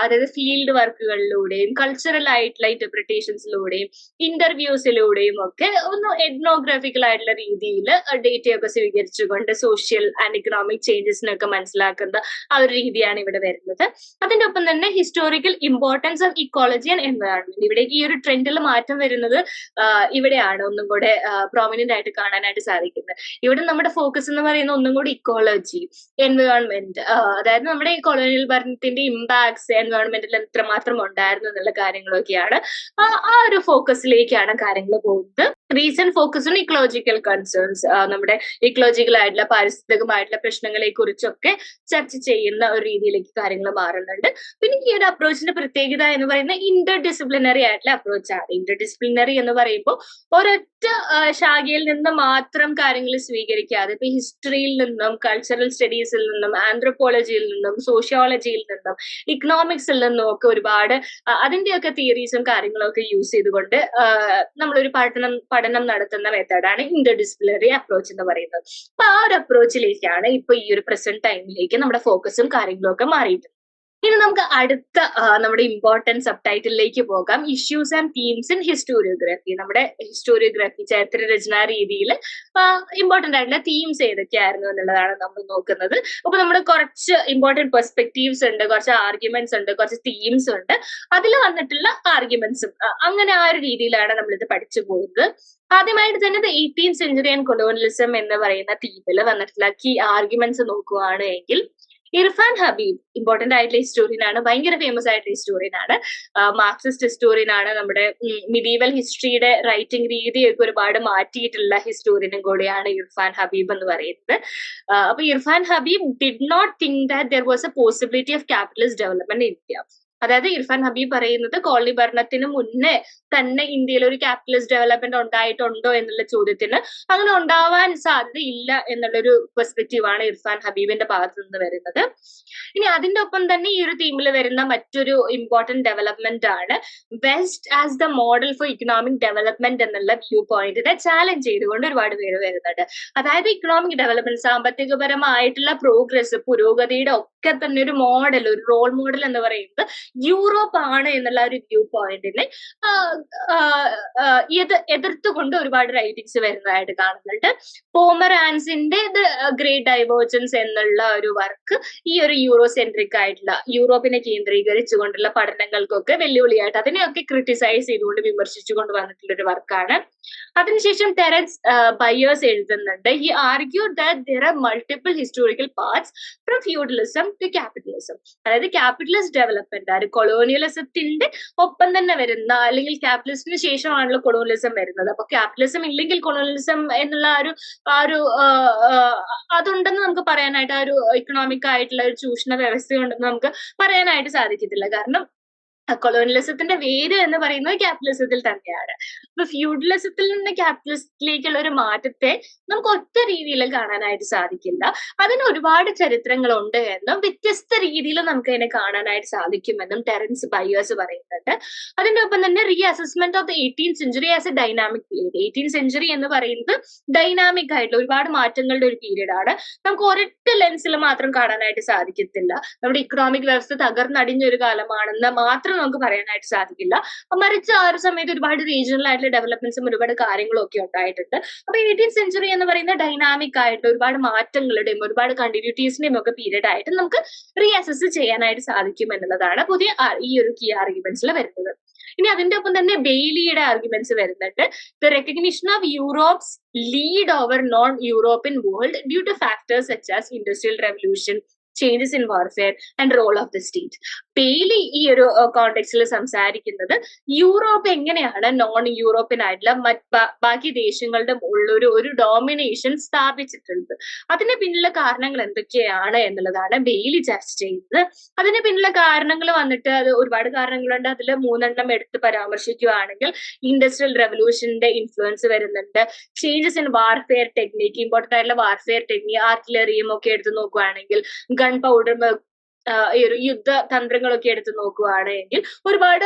അതായത് ഫീൽഡ് വർക്കുകളിലൂടെയും കൾച്ചറൽ ആയിട്ടുള്ള ഇന്റർപ്രിട്ടേഷൻസിലൂടെയും ഇന്റർവ്യൂസിലൂടെയും ഒക്കെ ഒന്ന് എത്നോഗ്രാഫിക്കൽ ആയിട്ടുള്ള രീതിയിൽ ഡേറ്റയൊക്കെ സ്വീകരിച്ചുകൊണ്ട് സോഷ്യൽ ആൻഡ് ഇക്കണോമിക് ചേഞ്ചസിനൊക്കെ മനസ്സിലാക്കുന്ന ആ ഒരു രീതിയാണ് ഇവിടെ വരുന്നത്. അതിന്റെ ഒപ്പം തന്നെ historical importance of ecology and environment. ഇവിടെ ഈ ഒരു ട്രെൻഡിൽ മാറ്റം വരുന്നത് ഇവിടെയാണ് ഒന്നും കൂടെ പ്രോമിനന്റ് ആയിട്ട് കാണാനായിട്ട് സാധിക്കുന്നത്. ഇവിടെ നമ്മുടെ ഫോക്കസ് എന്ന് പറയുന്നത് ഒന്നും കൂടി ഇക്കോളജി, എൻവയോൺമെന്റ്, അതായത് നമ്മുടെ ഈ കൊളോണിയൽ ഭരണത്തിന്റെ ഇമ്പാക്ട്സ് എൻവയോൺമെന്റിൽ എത്രമാത്രം ഉണ്ടായിരുന്നു എന്നുള്ള കാര്യങ്ങളൊക്കെയാണ്. ആ ഒരു ഫോക്കസിലേക്കാണ് കാര്യങ്ങൾ പോകുന്നത്. Recent focus on ecological concerns, നമ്മുടെ ഇക്കോളജിക്കൽ ആയിട്ടുള്ള പാരിസ്ഥിതികമായിട്ടുള്ള പ്രശ്നങ്ങളെ കുറിച്ചൊക്കെ ചർച്ച ചെയ്യുന്ന ഒരു രീതിയിലേക്ക് കാര്യങ്ങൾ മാറുന്നുണ്ട്. പിന്നെ ഈ ഒരു അപ്രോച്ചിന്റെ പ്രത്യേകത എന്ന് പറയുന്നത് ഇന്റർ ഡിസിപ്ലിനറി ആയിട്ടുള്ള അപ്രോച്ചാണ്. ഇന്റർ ഡിസിപ്ലിനറി എന്ന് പറയുമ്പോൾ ഒരൊറ്റ ശാഖയിൽ നിന്ന് മാത്രം കാര്യങ്ങൾ സ്വീകരിക്കാതെ, ഇപ്പൊ ഹിസ്റ്ററിയിൽ നിന്നും കൾച്ചറൽ സ്റ്റഡീസിൽ നിന്നും ആന്ത്രോപോളജിയിൽ നിന്നും സോഷ്യോളജിയിൽ നിന്നും ഇക്കണോമിക്സിൽ നിന്നും ഒക്കെ ഒരുപാട് അതിന്റെയൊക്കെ തിയറീസും കാര്യങ്ങളും ഒക്കെ യൂസ് ചെയ്തുകൊണ്ട് നമ്മളൊരു പഠനം നടത്തുന്ന മെത്തേഡാണ് ഇന്റർ ഡിസിപ്ലിനറി അപ്രോച്ച് എന്ന് പറയുന്നത്. അപ്പൊ ആ ഒരു അപ്രോച്ചിലേക്കാണ് ഇപ്പൊ ഈ ഒരു പ്രസന്റ് ടൈമിലേക്ക് നമ്മുടെ ഫോക്കസും കാര്യങ്ങളും ഒക്കെ മാറിയിട്ടുണ്ട്. ഇനി നമുക്ക് അടുത്ത നമ്മുടെ ഇമ്പോർട്ടൻറ്റ് സബ് ടൈറ്റിലേക്ക് പോകാം. Issues and themes in historiography. നമ്മുടെ ഹിസ്റ്റോറിയോഗ്രഫി ചരിത്ര രചനാ രീതിയിൽ ഇമ്പോർട്ടന്റ് ആയിട്ടുള്ള തീംസ് ഏതൊക്കെയായിരുന്നു എന്നുള്ളതാണ് നമ്മൾ നോക്കുന്നത്. അപ്പൊ നമ്മുടെ കുറച്ച് ഇമ്പോർട്ടന്റ് പെർസ്പെക്റ്റീവ്സ് ഉണ്ട്, കുറച്ച് ആർഗ്യുമെന്റ്സ് ഉണ്ട്, കുറച്ച് തീംസ് ഉണ്ട്. അതിൽ വന്നിട്ടുള്ള ആർഗ്യുമെന്റ്സും അങ്ങനെ ആ ഒരു രീതിയിലാണ് നമ്മളിത് പഠിച്ചു പോകുന്നത്. ആദ്യമായിട്ട് തന്നെ 18th സെഞ്ചുറി ആൻഡ് കൊളോണിയലിസം എന്ന് പറയുന്ന തീമിൽ വന്നിട്ടുള്ള കീ ആർഗ്യുമെന്റ്സ് നോക്കുകയാണ് എങ്കിൽ ഇർഫാൻ ഹബീബ് ഇമ്പോർട്ടന്റ് ആയിട്ടുള്ള ഹിസ്റ്റോറിയൻ ആണ്, ഭയങ്കര ഫേമസ് ആയിട്ടുള്ള ഹിസ്റ്റോറിയൻ ആണ്, മാർക്സിസ്റ്റ് ഹിസ്റ്റോറിയൻ ആണ്, നമ്മുടെ മിഡീവൽ ഹിസ്റ്ററിയുടെ റൈറ്റിംഗ് രീതിയൊക്കെ ഒരുപാട് മാറ്റിയിട്ടുള്ള ഹിസ്റ്റോറിയനും കൂടിയാണ് ഇർഫാൻ ഹബീബ് എന്ന് പറയുന്നത്. അപ്പൊ Irfan Habib did not think that there was a possibility of capitalist development in India. അതായത് ഇർഫാൻ ഹബീബ് പറയുന്നത് കോളനി ഭരണത്തിന് മുന്നേ തന്നെ ഇന്ത്യയിൽ ഒരു ക്യാപിറ്റലിസ്റ്റ് ഡെവലപ്മെന്റ് ഉണ്ടായിട്ടുണ്ടോ എന്നുള്ള ചോദ്യത്തിന് അങ്ങനെ ഉണ്ടാവാൻ സാധ്യതയില്ല എന്നുള്ളൊരു പെർസ്പെക്റ്റീവ് ആണ് ഇർഫാൻ ഹബീബിന്റെ ഭാഗത്ത് നിന്ന് വരുന്നത്. ഇനി അതിന്റെ ഒപ്പം തന്നെ ഈ ഒരു തീമിൽ വരുന്ന മറ്റൊരു ഇമ്പോർട്ടന്റ് ഡെവലപ്മെന്റ് ആണ് west as the model for economic development എന്നുള്ള വ്യൂ പോയിന്റിനെ ചാലഞ്ച് ചെയ്തുകൊണ്ട് ഒരുപാട് പേര് വരുന്നുണ്ട്. അതായത് ഇക്കണോമിക് ഡെവലപ്മെന്റ്, സാമ്പത്തികപരമായിട്ടുള്ള പ്രോഗ്രസ്, പുരോഗതിയുടെ ഒക്കെ തന്നെ ഒരു മോഡൽ, ഒരു റോൾ മോഡൽ എന്ന് പറയുന്നത് യൂറോപ്പ് ആണ് എന്നുള്ള ഒരു വ്യൂ പോയിന്റിനെ എതിർത്തുകൊണ്ട് ഒരുപാട് റൈറ്റിംഗ്സ് വരുന്നതായിട്ട് കാണുന്നുണ്ട്. പോമറാൻസിന്റെ ദ ഗ്രേറ്റ് ഡൈവേർജൻസ് എന്നുള്ള ഒരു വർക്ക് ഈ ഒരു യൂറോസെൻട്രിക് ആയിട്ടുള്ള യൂറോപ്പിനെ കേന്ദ്രീകരിച്ചുകൊണ്ടുള്ള പഠനങ്ങൾക്കൊക്കെ വെല്ലുവിളിയായിട്ട് അതിനെയൊക്കെ ക്രിട്ടിസൈസ് ചെയ്തുകൊണ്ട് വിമർശിച്ചുകൊണ്ട് വന്നിട്ടുള്ള ഒരു വർക്കാണ്. അതിനുശേഷം ടെറൻസ് ബയേഴ്സ് എഴുതുന്നുണ്ട്. He argued that there are multiple historical paths from feudalism to capitalism. അതായത് ക്യാപിറ്റലിസ്റ്റ് ഡെവലപ്മെന്റ് ആണ് കൊളോണിയലിസത്തിന്റെ ഒപ്പം തന്നെ വരുന്ന, അല്ലെങ്കിൽ ക്യാപിറ്റലിസത്തിന് ശേഷമാണല്ലോ കൊളോണിയലിസം വരുന്നത്. അപ്പൊ ക്യാപിറ്റലിസം ഇല്ലെങ്കിൽ കൊളോണിയലിസം എന്നുള്ള അതുണ്ടെന്ന് നമുക്ക് പറയാനായിട്ട്, ആ ഒരു ഇക്കണോമിക് ആയിട്ടുള്ള ഒരു ചൂഷണ വ്യവസ്ഥയുണ്ടെന്ന് നമുക്ക് പറയാനായിട്ട് സാധിക്കത്തില്ല. കാരണം കൊളോണിയലിസത്തിന്റെ വേര് എന്ന് പറയുന്നത് ക്യാപിറ്റലിസത്തിൽ തന്നെയാണ്. അപ്പൊ ഫ്യൂഡലിസത്തിൽ നിന്ന് ക്യാപിറ്റലിസത്തിലേക്കുള്ള ഒരു മാറ്റത്തെ നമുക്ക് ഒറ്റ രീതിയിൽ കാണാനായിട്ട് സാധിക്കില്ല. അതിന് ഒരുപാട് ചരിത്രങ്ങളുണ്ട് എന്നും വ്യത്യസ്ത രീതിയിൽ നമുക്ക് അതിനെ കാണാനായിട്ട് സാധിക്കുമെന്നും ടെറൻസ് ബയേഴ്സ് പറയുന്നുണ്ട്. അതിന്റെ ഒപ്പം തന്നെ re assessment of the 18th century as A dynamic period. 18th century എന്ന് പറയുന്നത് ഡൈനാമിക് ആയിട്ടുള്ള ഒരുപാട് മാറ്റങ്ങളുടെ ഒരു പീരീഡ് ആണ്. നമുക്ക് ഒരൊറ്റ ലെൻസിൽ മാത്രം കാണാനായിട്ട് സാധിക്കത്തില്ല. നമ്മുടെ ഇക്കണോമിക് വ്യവസ്ഥ തകർന്നടിഞ്ഞൊരു കാലമാണെന്ന് മാത്രം നമുക്ക് പറയാനായിട്ട് സാധിക്കില്ല. മറിച്ച് ആ ഒരു സമയത്ത് ഒരുപാട് റീജിയണൽ ആയിട്ടുള്ള ഡെവലപ്മെന്റ്സും ഒരുപാട് കാര്യങ്ങളും ഒക്കെ ഉണ്ടായിട്ടുണ്ട്. അപ്പൊ 18th സെഞ്ചുറി എന്ന് പറയുന്ന ഡൈനാമിക് ആയിട്ട് ഒരുപാട് മാറ്റങ്ങളുടെയും ഒരുപാട് കണ്ടിന്യൂറ്റീസിന്റെയും ഒക്കെ പീരീഡ് ആയിട്ട് നമുക്ക് റീ അസസ് ചെയ്യാനായിട്ട് സാധിക്കും എന്നുള്ളതാണ് പുതിയ ഈ ഒരു കീ ആർഗ്യുമെന്റ്സിൽ വരുന്നത്. ഇനി അതിന്റെ ഒപ്പം തന്നെ ബെയ്ലിയുടെ ആർഗ്യുമെന്റ്സ് വരുന്നുണ്ട്. The recognition of Europe's lead over non European world due to factors such as industrial revolution, changes in warfare and role of the state. Bayly ഈ ഒരു കോണ്ടെക്സ്റ്റിൽ സംസാരിക്കുന്നത് യൂറോപ്പ് എങ്ങനെയാണ് നോൺ യൂറോപ്യൻ ആയിട്ടുള്ള ബാക്കി ദേശങ്ങളുടെ മുകളിൽ ഒരു ഡോമിനേഷൻ സ്ഥാപിച്ചിട്ടുള്ളത്, അതിന് പിന്നിലെ കാരണങ്ങൾ എന്തൊക്കെയാണ് എന്നുള്ളതാണ് ബെയ്ലി ചർച്ച ചെയ്യുന്നത്. അതിന് പിന്നിലെ കാരണങ്ങൾ വന്നിട്ട് അത് ഒരുപാട് കാരണങ്ങളുണ്ട്. അതിൽ 3 എടുത്ത് പരാമർശിക്കുകയാണെങ്കിൽ ഇൻഡസ്ട്രിയൽ റെവല്യൂഷന്റെ ഇൻഫ്ലുവൻസ് വരുന്നുണ്ട്. Changes in warfare technique, important ആയിട്ടുള്ള വാർഫെയർ ടെക്നിക്ക്, ആർട്ടിലറിയും ഒക്കെ എടുത്ത് നോക്കുകയാണെങ്കിൽ, ഗൺ പൗഡർ, ഈ ഒരു യുദ്ധ തന്ത്രങ്ങളൊക്കെ എടുത്ത് നോക്കുകയാണെങ്കിൽ ഒരുപാട്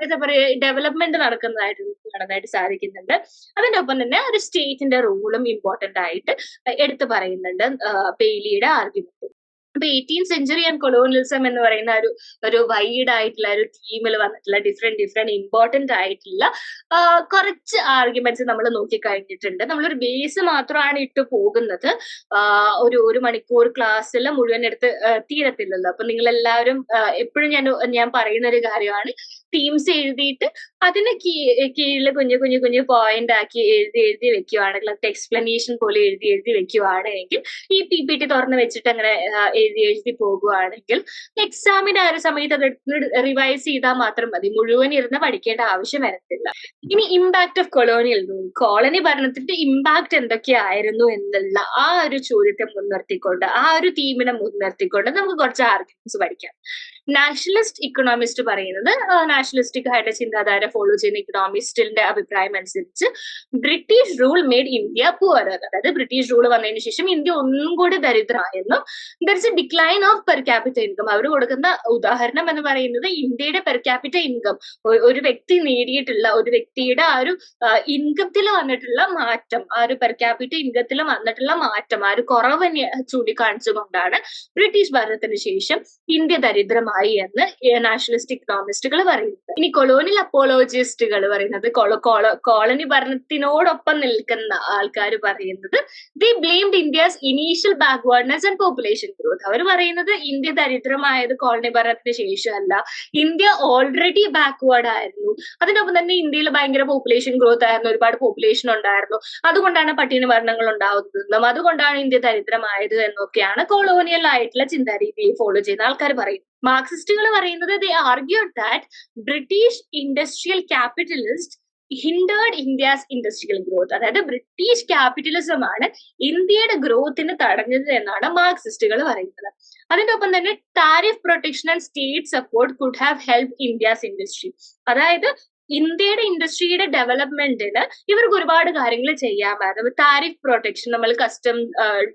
എന്താ പറയുക ഡെവലപ്മെന്റ് നടക്കുന്നതായിട്ട് കാണാനായിട്ട് സാധിക്കുന്നുണ്ട്. അതിന്റെ ഒപ്പം തന്നെ ഒരു സ്റ്റേറ്റിന്റെ റോളും ഇമ്പോർട്ടന്റ് ആയിട്ട് എടുത്തു പറയുന്നുണ്ട് ബെയ്ലിയുടെ ആർഗ്യുമെന്റ്. അപ്പൊ 18th സെഞ്ചുറി ആൻഡ് കൊളോണിയലിസം എന്ന് പറയുന്ന ഒരു വൈഡ് ആയിട്ടുള്ള ഒരു തീമിൽ വന്നിട്ടുള്ള ഡിഫറെന്റ് ഇമ്പോർട്ടന്റ് ആയിട്ടുള്ള കുറച്ച് ആർഗ്യുമെന്റ്സ് നമ്മൾ നോക്കിക്കഴിഞ്ഞിട്ടുണ്ട്. നമ്മളൊരു ബേസ് മാത്രമാണ് ഇട്ട് പോകുന്നത്. ഒരു മണിക്കൂർ ക്ലാസ്സിൽ മുഴുവൻ എടുത്ത് തീരത്തില്ലല്ലോ. അപ്പൊ നിങ്ങൾ എല്ലാവരും എപ്പോഴും ഞാൻ പറയുന്ന ഒരു കാര്യമാണ്, തീംസ് എഴുതിയിട്ട് അതിന് കീഴിൽ കുഞ്ഞു പോയിന്റ് ആക്കി എഴുതി വെക്കുകയാണെങ്കിൽ, എക്സ്പ്ലനേഷൻ പോലെ എഴുതി വെക്കുകയാണെങ്കിൽ, ഈ PPT തുറന്ന് വെച്ചിട്ട് അങ്ങനെ എഴുതി പോകുകയാണെങ്കിൽ എക്സാമിന് ആ ഒരു സമയത്ത് അത് റിവൈസ് ചെയ്താൽ മാത്രം മതി, മുഴുവൻ ഇരുന്ന് പഠിക്കേണ്ട ആവശ്യം വരത്തില്ല. ഇനി impact of colonial rule, colony ഭരണത്തിന്റെ ഇമ്പാക്ട് എന്തൊക്കെയായിരുന്നു എന്നുള്ള ആ ഒരു ചോദ്യത്തെ മുൻനിർത്തിക്കൊണ്ട്, ആ ഒരു തീമിനെ മുൻനിർത്തിക്കൊണ്ട് നമുക്ക് കുറച്ച് ആർഗ്യുമെന്റ്സ് പഠിക്കാം. നാഷണലിസ്റ്റ് ഇക്കണോമിസ്റ്റ് പറയുന്നത്, നാഷണലിസ്റ്റിക് ആയിട്ട് ചിന്താധാര ഫോളോ ചെയ്യുന്ന ഇക്കണോമിസ്റ്റിന്റെ അഭിപ്രായം അനുസരിച്ച് British rule made India poorer. അതായത് ബ്രിട്ടീഷ് റൂൾ വന്നതിന് ശേഷം ഇന്ത്യ ഒന്നും കൂടി ദരിദ്രമായെന്നും there is a decline of per capita income. അവർ കൊടുക്കുന്ന ഉദാഹരണം എന്ന് പറയുന്നത് ഇന്ത്യയുടെ പെർ ക്യാപിറ്റ ഇൻകം, ഒരു വ്യക്തി നേടിയിട്ടുള്ള, ഒരു വ്യക്തിയുടെ ആ ഒരു ഇൻകത്തിൽ വന്നിട്ടുള്ള മാറ്റം, ആ ഒരു പെർ ക്യാപിറ്റ ഇൻകത്തിൽ വന്നിട്ടുള്ള മാറ്റം, ആ ഒരു കുറവ് ചൂണ്ടിക്കാണിച്ചുകൊണ്ടാണ് ബ്രിട്ടീഷ് ഭരണത്തിന് ശേഷം ഇന്ത്യ ദരിദ്രമായി ആയി എന്ന് നാഷണലിസ്റ്റ് ഇക്കണോമിസ്റ്റുകൾ പറയുന്നത്. ഇനി കൊളോണിയൽ അപ്പോളോജിസ്റ്റുകൾ പറയുന്നത്, കോളനി ഭരണത്തിനോടൊപ്പം നിൽക്കുന്ന ആൾക്കാർ പറയുന്നത്, they blamed India's initial backwardness and population growth. അവർ പറയുന്നത് ഇന്ത്യ ദരിദ്രമായത് കോളനി ഭരണത്തിന് ശേഷമല്ല, ഇന്ത്യ ഓൾറെഡി ബാക്ക്വേർഡ് ആയിരുന്നു. അതിനൊപ്പം തന്നെ ഇന്ത്യയിൽ ഭയങ്കര പോപ്പുലേഷൻ ഗ്രോത്ത് ആയിരുന്നു, ഒരുപാട് പോപ്പുലേഷൻ ഉണ്ടായിരുന്നു, അതുകൊണ്ടാണ് പട്ടിണി മരണങ്ങൾ ഉണ്ടാവുന്നതെന്നും അതുകൊണ്ടാണ് ഇന്ത്യ ദരിദ്രമായത് എന്നൊക്കെയാണ് കൊളോണിയൽ ആയിട്ടുള്ള ചിന്താരീതിയെ ഫോളോ ചെയ്യുന്ന ആൾക്കാർ പറയുന്നത്. മാർക്സിസ്റ്റുകൾ പറയുന്നത്, they argued that British industrial capitalist hindered India's industrial growth. അതായത് ബ്രിട്ടീഷ് ക്യാപിറ്റലിസം ആണ് ഇന്ത്യയുടെ ഗ്രോത്തിന് തടഞ്ഞത് എന്നാണ് മാർക്സിസ്റ്റുകൾ പറയുന്നത്. അതിന്റെ ഒപ്പം തന്നെ tariff protection and state support could have help India's industry. അതായത് ഇന്ത്യയുടെ ഇൻഡസ്ട്രിയുടെ ഡെവലപ്മെന്റിന് ഇവർക്ക് ഒരുപാട് കാര്യങ്ങൾ ചെയ്യാമായിരുന്നു. ടാരിഫ് പ്രൊട്ടക്ഷൻ, നമ്മൾ കസ്റ്റം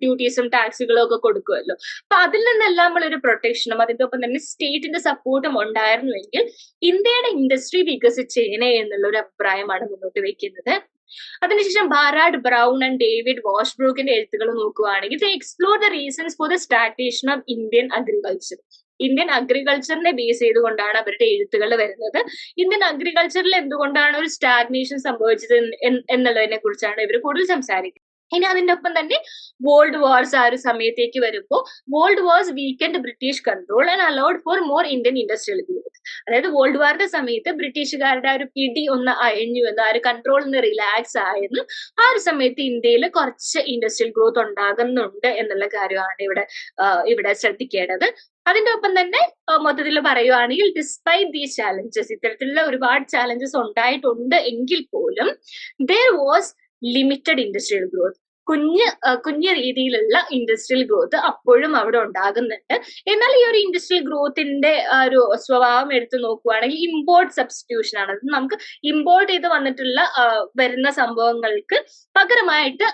ഡ്യൂട്ടീസും ടാക്സുകളും ഒക്കെ കൊടുക്കുമല്ലോ, അപ്പൊ അതിൽ നിന്നെല്ലാം നമ്മളൊരു പ്രൊട്ടക്ഷനും അതിന്റെ ഒപ്പം തന്നെ സ്റ്റേറ്റിന്റെ സപ്പോർട്ടും ഉണ്ടായിരുന്നുവെങ്കിൽ ഇന്ത്യയുടെ ഇൻഡസ്ട്രി വികസിച്ചേനെ എന്നുള്ള ഒരു അഭിപ്രായമാണ് മുന്നോട്ട് വെക്കുന്നത്. അതിനുശേഷം ബാരാഡ് ബ്രൗൺ ആൻഡ് ഡേവിഡ് വാഷ്ബ്രൂക്കിന്റെ എഴുത്തുകൾ നോക്കുകയാണെങ്കിൽ, they explore the reasons for the stagnation of Indian agriculture. Indian അഗ്രികൾച്ചറിനെ ബേസ് ചെയ്തുകൊണ്ടാണ് അവരുടെ എഴുത്തുകൾ വരുന്നത്. ഇന്ത്യൻ അഗ്രികൾച്ചറിൽ എന്തുകൊണ്ടാണ് ഒരു സ്റ്റാഗ്നേഷൻ സംഭവിച്ചത് എന്നുള്ളതിനെ കുറിച്ചാണ് ഇവർ കൂടുതൽ സംസാരിക്കുന്നത്. ഇനി അതിന്റെ ഒപ്പം തന്നെ വേൾഡ് വാർസ് ആ ഒരു സമയത്തേക്ക് വരുമ്പോൾ, world wars weekend British control and allowed for more Indian industrial growth. അതായത് വേൾഡ് വാറിന്റെ സമയത്ത് ബ്രിട്ടീഷുകാരുടെ ആ ഒരു പിടി ഒന്ന് അയഞ്ഞു എന്ന്, ആ ഒരു കൺട്രോൾ ഒന്ന് റിലാക്സ് ആയെന്ന്, ആ ഒരു സമയത്ത് ഇന്ത്യയിൽ കുറച്ച് ഇൻഡസ്ട്രിയൽ ഗ്രോത്ത് ഉണ്ടാകുന്നുണ്ട് എന്നുള്ള കാര്യമാണ് ഇവിടെ ശ്രദ്ധിക്കേണ്ടത്. അതിന്റെ ഒപ്പം തന്നെ മൊത്തത്തിൽ പറയുവാണെങ്കിൽ, ഡിസ്പൈറ്റ് ദീസ് ചാലഞ്ചസ്, ഇത്തരത്തിലുള്ള ഒരുപാട് ചാലഞ്ചസ് ഉണ്ടായിട്ടുണ്ട് എങ്കിൽ പോലും there was limited industrial growth. കുഞ്ഞു രീതിയിലുള്ള ഇൻഡസ്ട്രിയൽ ഗ്രോത്ത് അപ്പോഴും അവിടെ ഉണ്ടാകുന്നുണ്ട്. എന്നാൽ ഈ ഒരു ഇൻഡസ്ട്രിയൽ ഗ്രോത്തിന്റെ ഒരു സ്വഭാവം എടുത്തു നോക്കുകയാണെങ്കിൽ ഇമ്പോർട്ട് സബ്സ്റ്റിറ്റ്യൂഷൻ ആണ്. അത് നമുക്ക് ഇമ്പോർട്ട് ചെയ്ത് വരുന്ന സംഭവങ്ങൾക്ക് പകരമായിട്ട്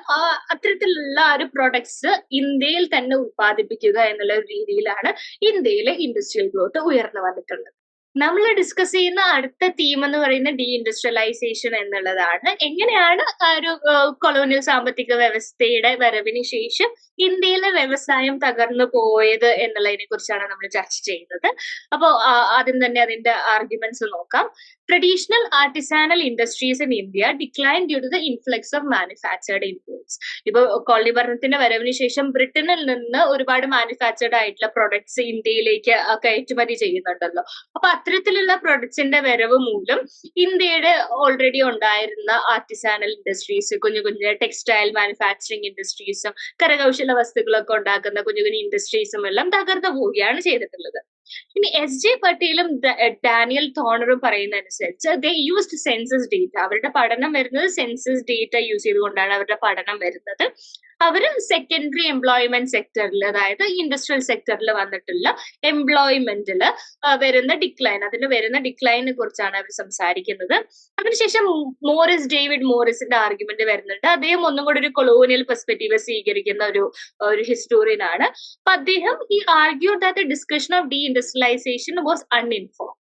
അത്തരത്തിലുള്ള ഒരു പ്രൊഡക്ട്സ് ഇന്ത്യയിൽ തന്നെ ഉത്പാദിപ്പിക്കുക എന്നുള്ള ഒരു രീതിയിലാണ് ഇന്ത്യയിലെ ഇൻഡസ്ട്രിയൽ ഗ്രോത്ത് ഉയർന്നു വന്നിട്ടുള്ളത്. നമ്മൾ ഡിസ്കസ് ചെയ്യുന്ന അടുത്ത തീം എന്ന് പറയുന്ന ഡീ ഇൻഡസ്ട്രിയലൈസേഷൻ എന്നുള്ളതാണ്. എങ്ങനെയാണ് ആ ഒരു കൊളോണിയൽ സാമ്പത്തിക വ്യവസ്ഥയുടെ വരവിന് ശേഷം ഇന്ത്യയിലെ വ്യവസായം തകർന്നു പോയത് എന്നുള്ളതിനെ കുറിച്ചാണ് നമ്മൾ ചർച്ച ചെയ്യുന്നത്. അപ്പോൾ ആദ്യം തന്നെ അതിന്റെ ആർഗ്യുമെന്റ്സ് നോക്കാം. Traditional artisanal industries in India decline due to the influx of manufactured inputs. ഇപ്പൊ കോളനി ഭരണത്തിന്റെ വരവിന് ശേഷം ബ്രിട്ടനിൽ നിന്ന് ഒരുപാട് മാനുഫാക്ചേർഡ് ആയിട്ടുള്ള പ്രൊഡക്ട്സ് ഇന്ത്യയിലേക്ക് കയറ്റുമതി ചെയ്യുന്നുണ്ടല്ലോ. അപ്പൊ അത്തരത്തിലുള്ള പ്രൊഡക്ട്സിന്റെ വരവ് മൂലം ഇന്ത്യയുടെ ഓൾറെഡി ഉണ്ടായിരുന്ന ആർട്ടിസാനൽ ഇൻഡസ്ട്രീസ്, കുഞ്ഞു കുഞ്ഞു ടെക്സ്റ്റൈൽ മാനുഫാക്ചറിങ് ഇൻഡസ്ട്രീസും കരകൗശല വസ്തുക്കളൊക്കെ ഉണ്ടാക്കുന്ന കുഞ്ഞു കുഞ്ഞു ഇൻഡസ്ട്രീസും എല്ലാം തകർന്നു പോവുകയാണ് ചെയ്തിട്ടുള്ളത്. ഇനി എസ്.ജെ. പട്ടേലും ഡാനിയൽ തോണറും പറയുന്ന അനുസരിച്ച് ദേ യൂസ്ഡ് സെൻസസ് ഡേറ്റ. അവരുടെ പഠനം വരുന്നത് സെൻസസ് ഡേറ്റ യൂസ് ചെയ്തുകൊണ്ടാണ് അവരുടെ പഠനം വരുന്നത്. അവര് സെക്കൻഡറി എംപ്ലോയ്മെന്റ് സെക്ടറിൽ, അതായത് ഇൻഡസ്ട്രിയൽ സെക്ടറിൽ വന്നിട്ടുള്ള എംപ്ലോയ്മെന്റിൽ വരുന്ന ഡിക്ലൈനെ കുറിച്ചാണ് അവർ സംസാരിക്കുന്നത്. അതിനുശേഷം ഡേവിഡ് മോറിസിന്റെ ആർഗ്യുമെന്റ് വരുന്നുണ്ട്. അദ്ദേഹം ഒന്നും കൂടി ഒരു കൊളോണിയൽ പെർസ്പെക്റ്റീവ് സ്വീകരിക്കുന്ന ഒരു ഹിസ്റ്റോറിയൻ ആണ്. അപ്പൊ അദ്ദേഹം ഈ argued that the discussion of deindustrialisation was uninformed.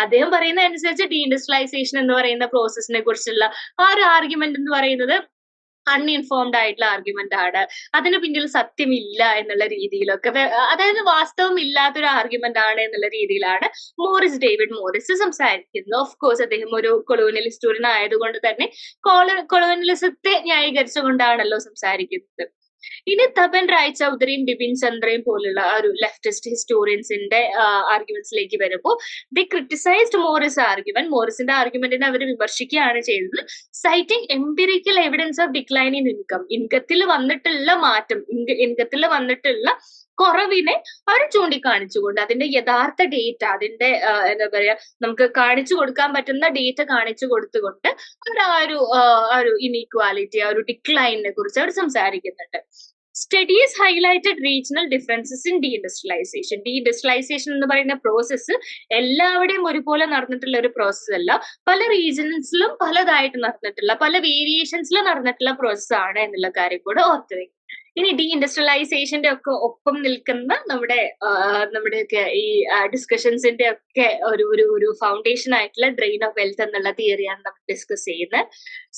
അദ്ദേഹം പറയുന്ന അനുസരിച്ച് ഡീ ഇൻഡസ്ട്രിയലൈസേഷൻ എന്ന് പറയുന്ന പ്രോസസ്സിനെ കുറിച്ചുള്ള ആ ഒരു ആർഗ്യുമെന്റ് എന്ന് പറയുന്നത് അൺഇൻഫോംഡ് ആയിട്ടുള്ള ആർഗ്യുമെന്റ് ആണ്. അതിന് പിന്നിൽ സത്യമില്ല എന്നുള്ള രീതിയിലൊക്കെ, അതായത് വാസ്തവം ഇല്ലാത്തൊരു ആർഗ്യുമെന്റ് ആണ് എന്നുള്ള രീതിയിലാണ് ഡേവിഡ് മോറിസ് സംസാരിക്കുന്നത്. ഓഫ് കോഴ്സ് അദ്ദേഹം ഒരു കൊളോണിയൽ ഹിസ്റ്റോറിയൻ ആയതുകൊണ്ട് തന്നെ കൊളോണിയലിസത്തെ ന്യായീകരിച്ചുകൊണ്ടാണല്ലോ സംസാരിക്കുന്നത്. ഇനി തപൻ റായ് ചൗധരിയും ബിപിൻ ചന്ദ്രയും പോലുള്ള ഒരു ലെഫ്റ്റിസ്റ്റ് ഹിസ്റ്റോറിയൻസിന്റെ ആർഗ്യുമെന്റ്സിലേക്ക് വരുമ്പോൾ ദി ക്രിട്ടിസൈസ്ഡ് മോറിസിന്റെ ആർഗ്യുമെന്റിനെ അവർ വിമർശിക്കുകയാണ് ചെയ്തത്. Citing empirical evidence of decline in ഇൻകത്തിൽ വന്നിട്ടുള്ള കുറവിനെ അവർ ചൂണ്ടിക്കാണിച്ചുകൊണ്ട് അതിന്റെ യഥാർത്ഥ ഡേറ്റ, അതിന്റെ എന്താ പറയാ, നമുക്ക് കാണിച്ചു കൊടുക്കാൻ പറ്റുന്ന ഡേറ്റ കാണിച്ചു കൊടുത്തുകൊണ്ട് അവർ ആ ഒരു ഇനീക്വാലിറ്റി, ആ ഒരു ഡിക്ലൈനിനെ കുറിച്ച് അവർ സംസാരിക്കുന്നുണ്ട്. Studies highlighted regional differences in deindustrialization. Deindustrialization എന്ന് പറയുന്ന പ്രോസസ്സ് എല്ലാവിടെയും ഒരുപോലെ നടന്നിട്ടുള്ള ഒരു പ്രോസസ് അല്ല. പല റീജിയൻസിലും പലതായിട്ട് നടന്നിട്ടുള്ള, പല വേരിയേഷൻസിലും നടന്നിട്ടുള്ള പ്രോസസ് ആണ് എന്നുള്ള കാര്യം കൂടെ ഓർത്ത് വയ്ക്കും. ഇനി ഡീ ഇൻഡസ്ട്രിയലൈസേഷന്റെ ഒക്കെ ഒപ്പം നിൽക്കുന്ന നമ്മുടെയൊക്കെ ഈ ഡിസ്കഷൻസിന്റെ ഒക്കെ ഒരു ഫൗണ്ടേഷൻ ആയിട്ടുള്ള ഡ്രെയിൻ ഓഫ് വെൽത്ത് എന്നുള്ള തിയറിയാണ് നമ്മൾ ഡിസ്കസ് ചെയ്യുന്നത്.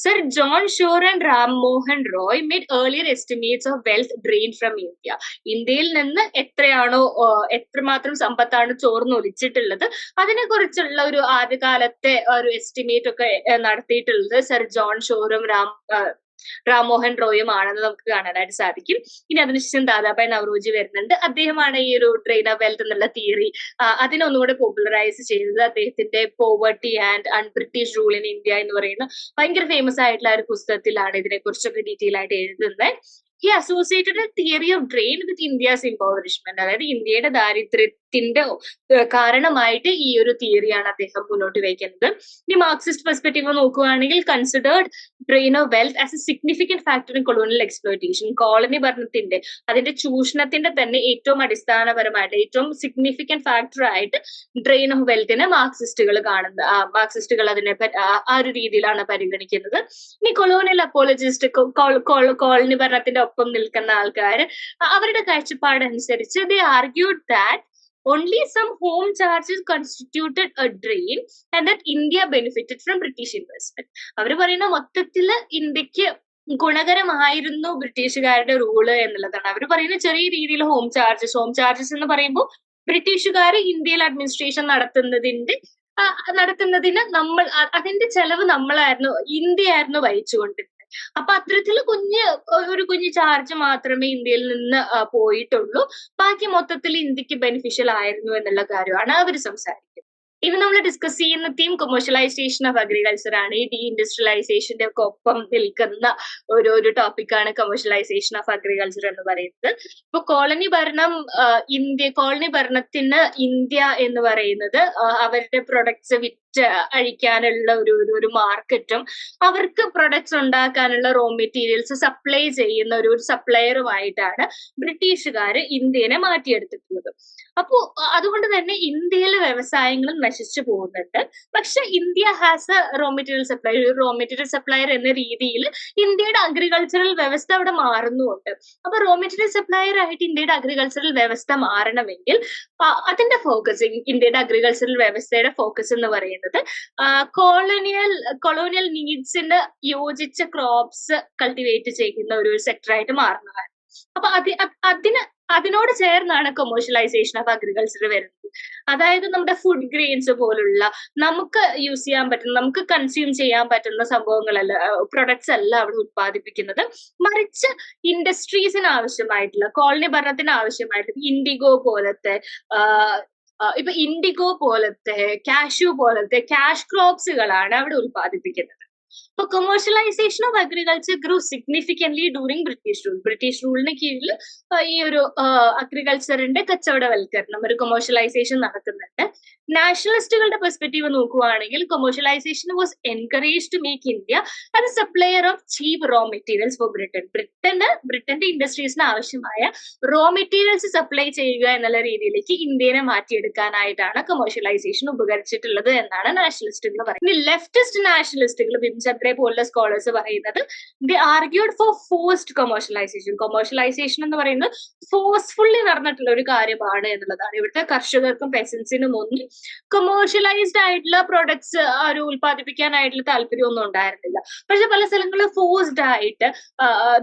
Sir John Shore and Ram Mohan Roy made earlier estimates of wealth drain from India. ഇന്ത്യയിൽ നിന്ന് എത്രമാത്രം സമ്പത്താണ് ചോർന്നൊലിച്ചിട്ടുള്ളത് അതിനെ കുറിച്ചുള്ള ഒരു ആദ്യകാലത്തെ ഒരു എസ്റ്റിമേറ്റ് ഒക്കെ നടത്തിയിട്ടുള്ളത് സർ ജോൺ ഷോറും റാം മോഹൻ റോയും ആണെന്ന് നമുക്ക് കാണാനായിട്ട് സാധിക്കും. ഇനി അതിനുശേഷം ദാദാഭായ് നവറോജി വരുന്നുണ്ട്. അദ്ദേഹമാണ് ഈ ഒരു ഡ്രെയിൻ ഓഫ് വെൽത്ത് എന്നുള്ള തിയറി അതിനൊന്നുകൂടെ പോപ്പുലറൈസ് ചെയ്തത്. അദ്ദേഹത്തിന്റെ poverty and British rule in India എന്ന് പറയുന്ന ഭയങ്കര ഫേമസ് ആയിട്ടുള്ള ഒരു പുസ്തകത്തിലാണ് ഇതിനെ കുറിച്ചൊക്കെ ഡീറ്റെയിൽ ആയിട്ട് എഴുതുന്നത്. He associated a theory of drain with India's impoverishment. അതായത് ഇന്ത്യയുടെ ദാരിദ്ര്യത്തിന്റെ കാരണമായിട്ട് ഈ ഒരു തിയറിയാണ് അദ്ദേഹം മുന്നോട്ട് വയ്ക്കുന്നത്. ഇനി മാർക്സിസ്റ്റ് പെർസ്പെക്റ്റീവ് നോക്കുകയാണെങ്കിൽ considered drain of wealth as A significant factor in colonial exploitation. Colony ഭരണത്തിന്റെ അതിന്റെ ചൂഷണത്തിന്റെ തന്നെ ഏറ്റവും അടിസ്ഥാനപരമായിട്ട് ഏറ്റവും സിഗ്നിഫിക്കന്റ് ഫാക്ടർ ആയിട്ട് ഡ്രെയിൻ ഓഫ് വെൽത്തിനെ മാർക്സിസ്റ്റുകൾ അതിനെ ആ ഒരു രീതിയിലാണ് പരിഗണിക്കുന്നത്. ഇനി കൊളോണിയൽ അപ്പോളജിസ്റ്റ് കോളനി ഭരണത്തിന്റെ ഒപ്പം നിൽക്കുന്ന ആൾക്കാർ അവരുടെ കാഴ്ചപ്പാടനുസരിച്ച് they argued that only some home charges constituted a drain and that India benefited from British investment. അവർ പറയുന്ന മൊത്തത്തില് ഇന്ത്യക്ക് ഗുണകരമായിരുന്നു ബ്രിട്ടീഷുകാരുടെ റൂള് എന്നുള്ളതാണ്. അവർ പറയുന്ന ചെറിയ രീതിയിൽ ഹോം ചാർജസ് എന്ന് പറയുമ്പോൾ ബ്രിട്ടീഷുകാർ ഇന്ത്യയിൽ അഡ്മിനിസ്ട്രേഷൻ നടത്തുന്നതിന് അതിന്റെ ചെലവ് ഇന്ത്യയായിരുന്നു വഹിച്ചുകൊണ്ടിരുന്നത്. അപ്പൊ അത്തരത്തിൽ കുഞ്ഞു ചാർജ് മാത്രമേ ഇന്ത്യയിൽ നിന്ന് പോയിട്ടുള്ളൂ. ബാക്കി മൊത്തത്തിൽ ഇന്ത്യക്ക് ബെനിഫിഷ്യൽ ആയിരുന്നു എന്നുള്ള കാര്യമാണ് അവർ സംസാരിക്കുന്നത്. ഇനി നമ്മൾ ഡിസ്കസ് ചെയ്യുന്ന തീം കൊമേഴ്ഷ്യലൈസേഷൻ ഓഫ് അഗ്രികൾച്ചർ ആണ്. ഈ ഡീ ഇൻഡസ്ട്രിയലൈസേഷന്റെ ഒക്കെ ഒപ്പം നിൽക്കുന്ന ഒരു ടോപ്പിക്കാണ് കൊമേഴ്ഷ്യലൈസേഷൻ ഓഫ് അഗ്രികൾച്ചർ എന്ന് പറയുന്നത്. ഇപ്പൊ കോളനി ഭരണത്തിന് ഇന്ത്യ എന്ന് പറയുന്നത് അവരുടെ പ്രൊഡക്ട്സ് അഴിക്കാനുള്ള ഒരു മാർക്കറ്റും അവർക്ക് പ്രൊഡക്ട്സ് ഉണ്ടാക്കാനുള്ള റോ മെറ്റീരിയൽസ് സപ്ലൈ ചെയ്യുന്ന ഒരു സപ്ലയറുമായിട്ടാണ് ബ്രിട്ടീഷുകാർ ഇന്ത്യനെ മാറ്റിയെടുത്തിട്ടുള്ളത്. അപ്പോ അതുകൊണ്ട് തന്നെ ഇന്ത്യയിലെ വ്യവസായങ്ങളും നശിച്ചു പോകുന്നുണ്ട്. പക്ഷെ India has a raw material supplier എന്ന രീതിയിൽ ഇന്ത്യയുടെ അഗ്രികൾച്ചറൽ വ്യവസ്ഥ അവിടെ മാറുന്നുണ്ട്. അപ്പൊ റോ മെറ്റീരിയൽ സപ്ലയർ ആയിട്ട് ഇന്ത്യയുടെ അഗ്രികൾച്ചറൽ വ്യവസ്ഥ മാറണമെങ്കിൽ അതിന്റെ ഫോക്കസിങ് ഇന്ത്യയുടെ അഗ്രികൾച്ചറൽ വ്യവസ്ഥയുടെ ഫോക്കസ് എന്ന് പറയുന്നത് കൊളോണിയൽ നീഡ്സിന് യോജിച്ച ക്രോപ്സ് കൾട്ടിവേറ്റ് ചെയ്യുന്ന ഒരു സെക്ടറായിട്ട് മാറുന്നതാണ്. അപ്പൊ അതിനോട് ചേർന്നാണ് കൊമേഴ്ഷ്യലൈസേഷൻ ഓഫ് അഗ്രികൾച്ചർ വരുന്നത്. അതായത് നമ്മുടെ ഫുഡ് ഗ്രെയിൻസ് പോലുള്ള നമുക്ക് യൂസ് ചെയ്യാൻ പറ്റുന്ന നമുക്ക് കൺസ്യൂം ചെയ്യാൻ പറ്റുന്ന പ്രൊഡക്ട്സ് അല്ല അവിടെ ഉത്പാദിപ്പിക്കുന്നത്. മറിച്ച് ഇൻഡസ്ട്രീസിന് ആവശ്യമായിട്ടുള്ള കോളനി ഭരണത്തിന് ആവശ്യമായിട്ടുള്ള ഇൻഡിഗോ പോലത്തെ കാഷ്യൂ പോലത്തെ ക്യാഷ് ക്രോപ്സുകളാണ് അവിടെ ഉത്പാദിപ്പിക്കുന്നത്. അപ്പൊ commercialization of agriculture grew significantly during British റൂളിന് കീഴിൽ ഈ ഒരു അഗ്രികൾച്ചറിന്റെ കച്ചവടവൽക്കരണം ഒരു കൊമേഴ്ഷ്യലൈസേഷൻ നടക്കുന്നുണ്ട്. നാഷണലിസ്റ്റുകളുടെ പെർസ്പെക്റ്റീവ് നോക്കുകയാണെങ്കിൽ commercialization was encourage to make India as a supplier of cheap raw materials for ബ്രിട്ടന്റെ ഇൻഡസ്ട്രീസിന് ആവശ്യമായ റോ മെറ്റീരിയൽസ് സപ്ലൈ ചെയ്യുക എന്നുള്ള രീതിയിലേക്ക് ഇന്ത്യനെ മാറ്റിയെടുക്കാനായിട്ടാണ് കൊമേഴ്ഷ്യലൈസേഷൻ ഉപകരിച്ചിട്ടുള്ളത് എന്നാണ് നാഷണലിസ്റ്റുകൾ പറയുന്നത്. ലെഫ്റ്റിസ്റ്റ് നാഷണലിസ്റ്റുകൾ ബിംചന്ദ്രെ പോലുള്ള സ്കോളേഴ്സ് പറയുന്നത് the argued four forced commercialisation എന്ന് പറയുന്നത് ഫോഴ്സ്ഫുള്ളി നടന്നിട്ടുള്ള ഒരു കാര്യമാണ് എന്നുള്ളതാണ്. ഇവിടുത്തെ കർഷകർക്കും പെസൻസിനും ഒന്നും കൊമേഴ്ഷ്യലൈസ്ഡ് ആയിട്ടുള്ള പ്രൊഡക്ട്സ് ഉൽപ്പാദിപ്പിക്കാനായിട്ടുള്ള താല്പര്യമൊന്നും ഉണ്ടായിരുന്നില്ല. പക്ഷെ പല സ്ഥലങ്ങളിൽ ഫോഴ്സ്ഡ് ആയിട്ട്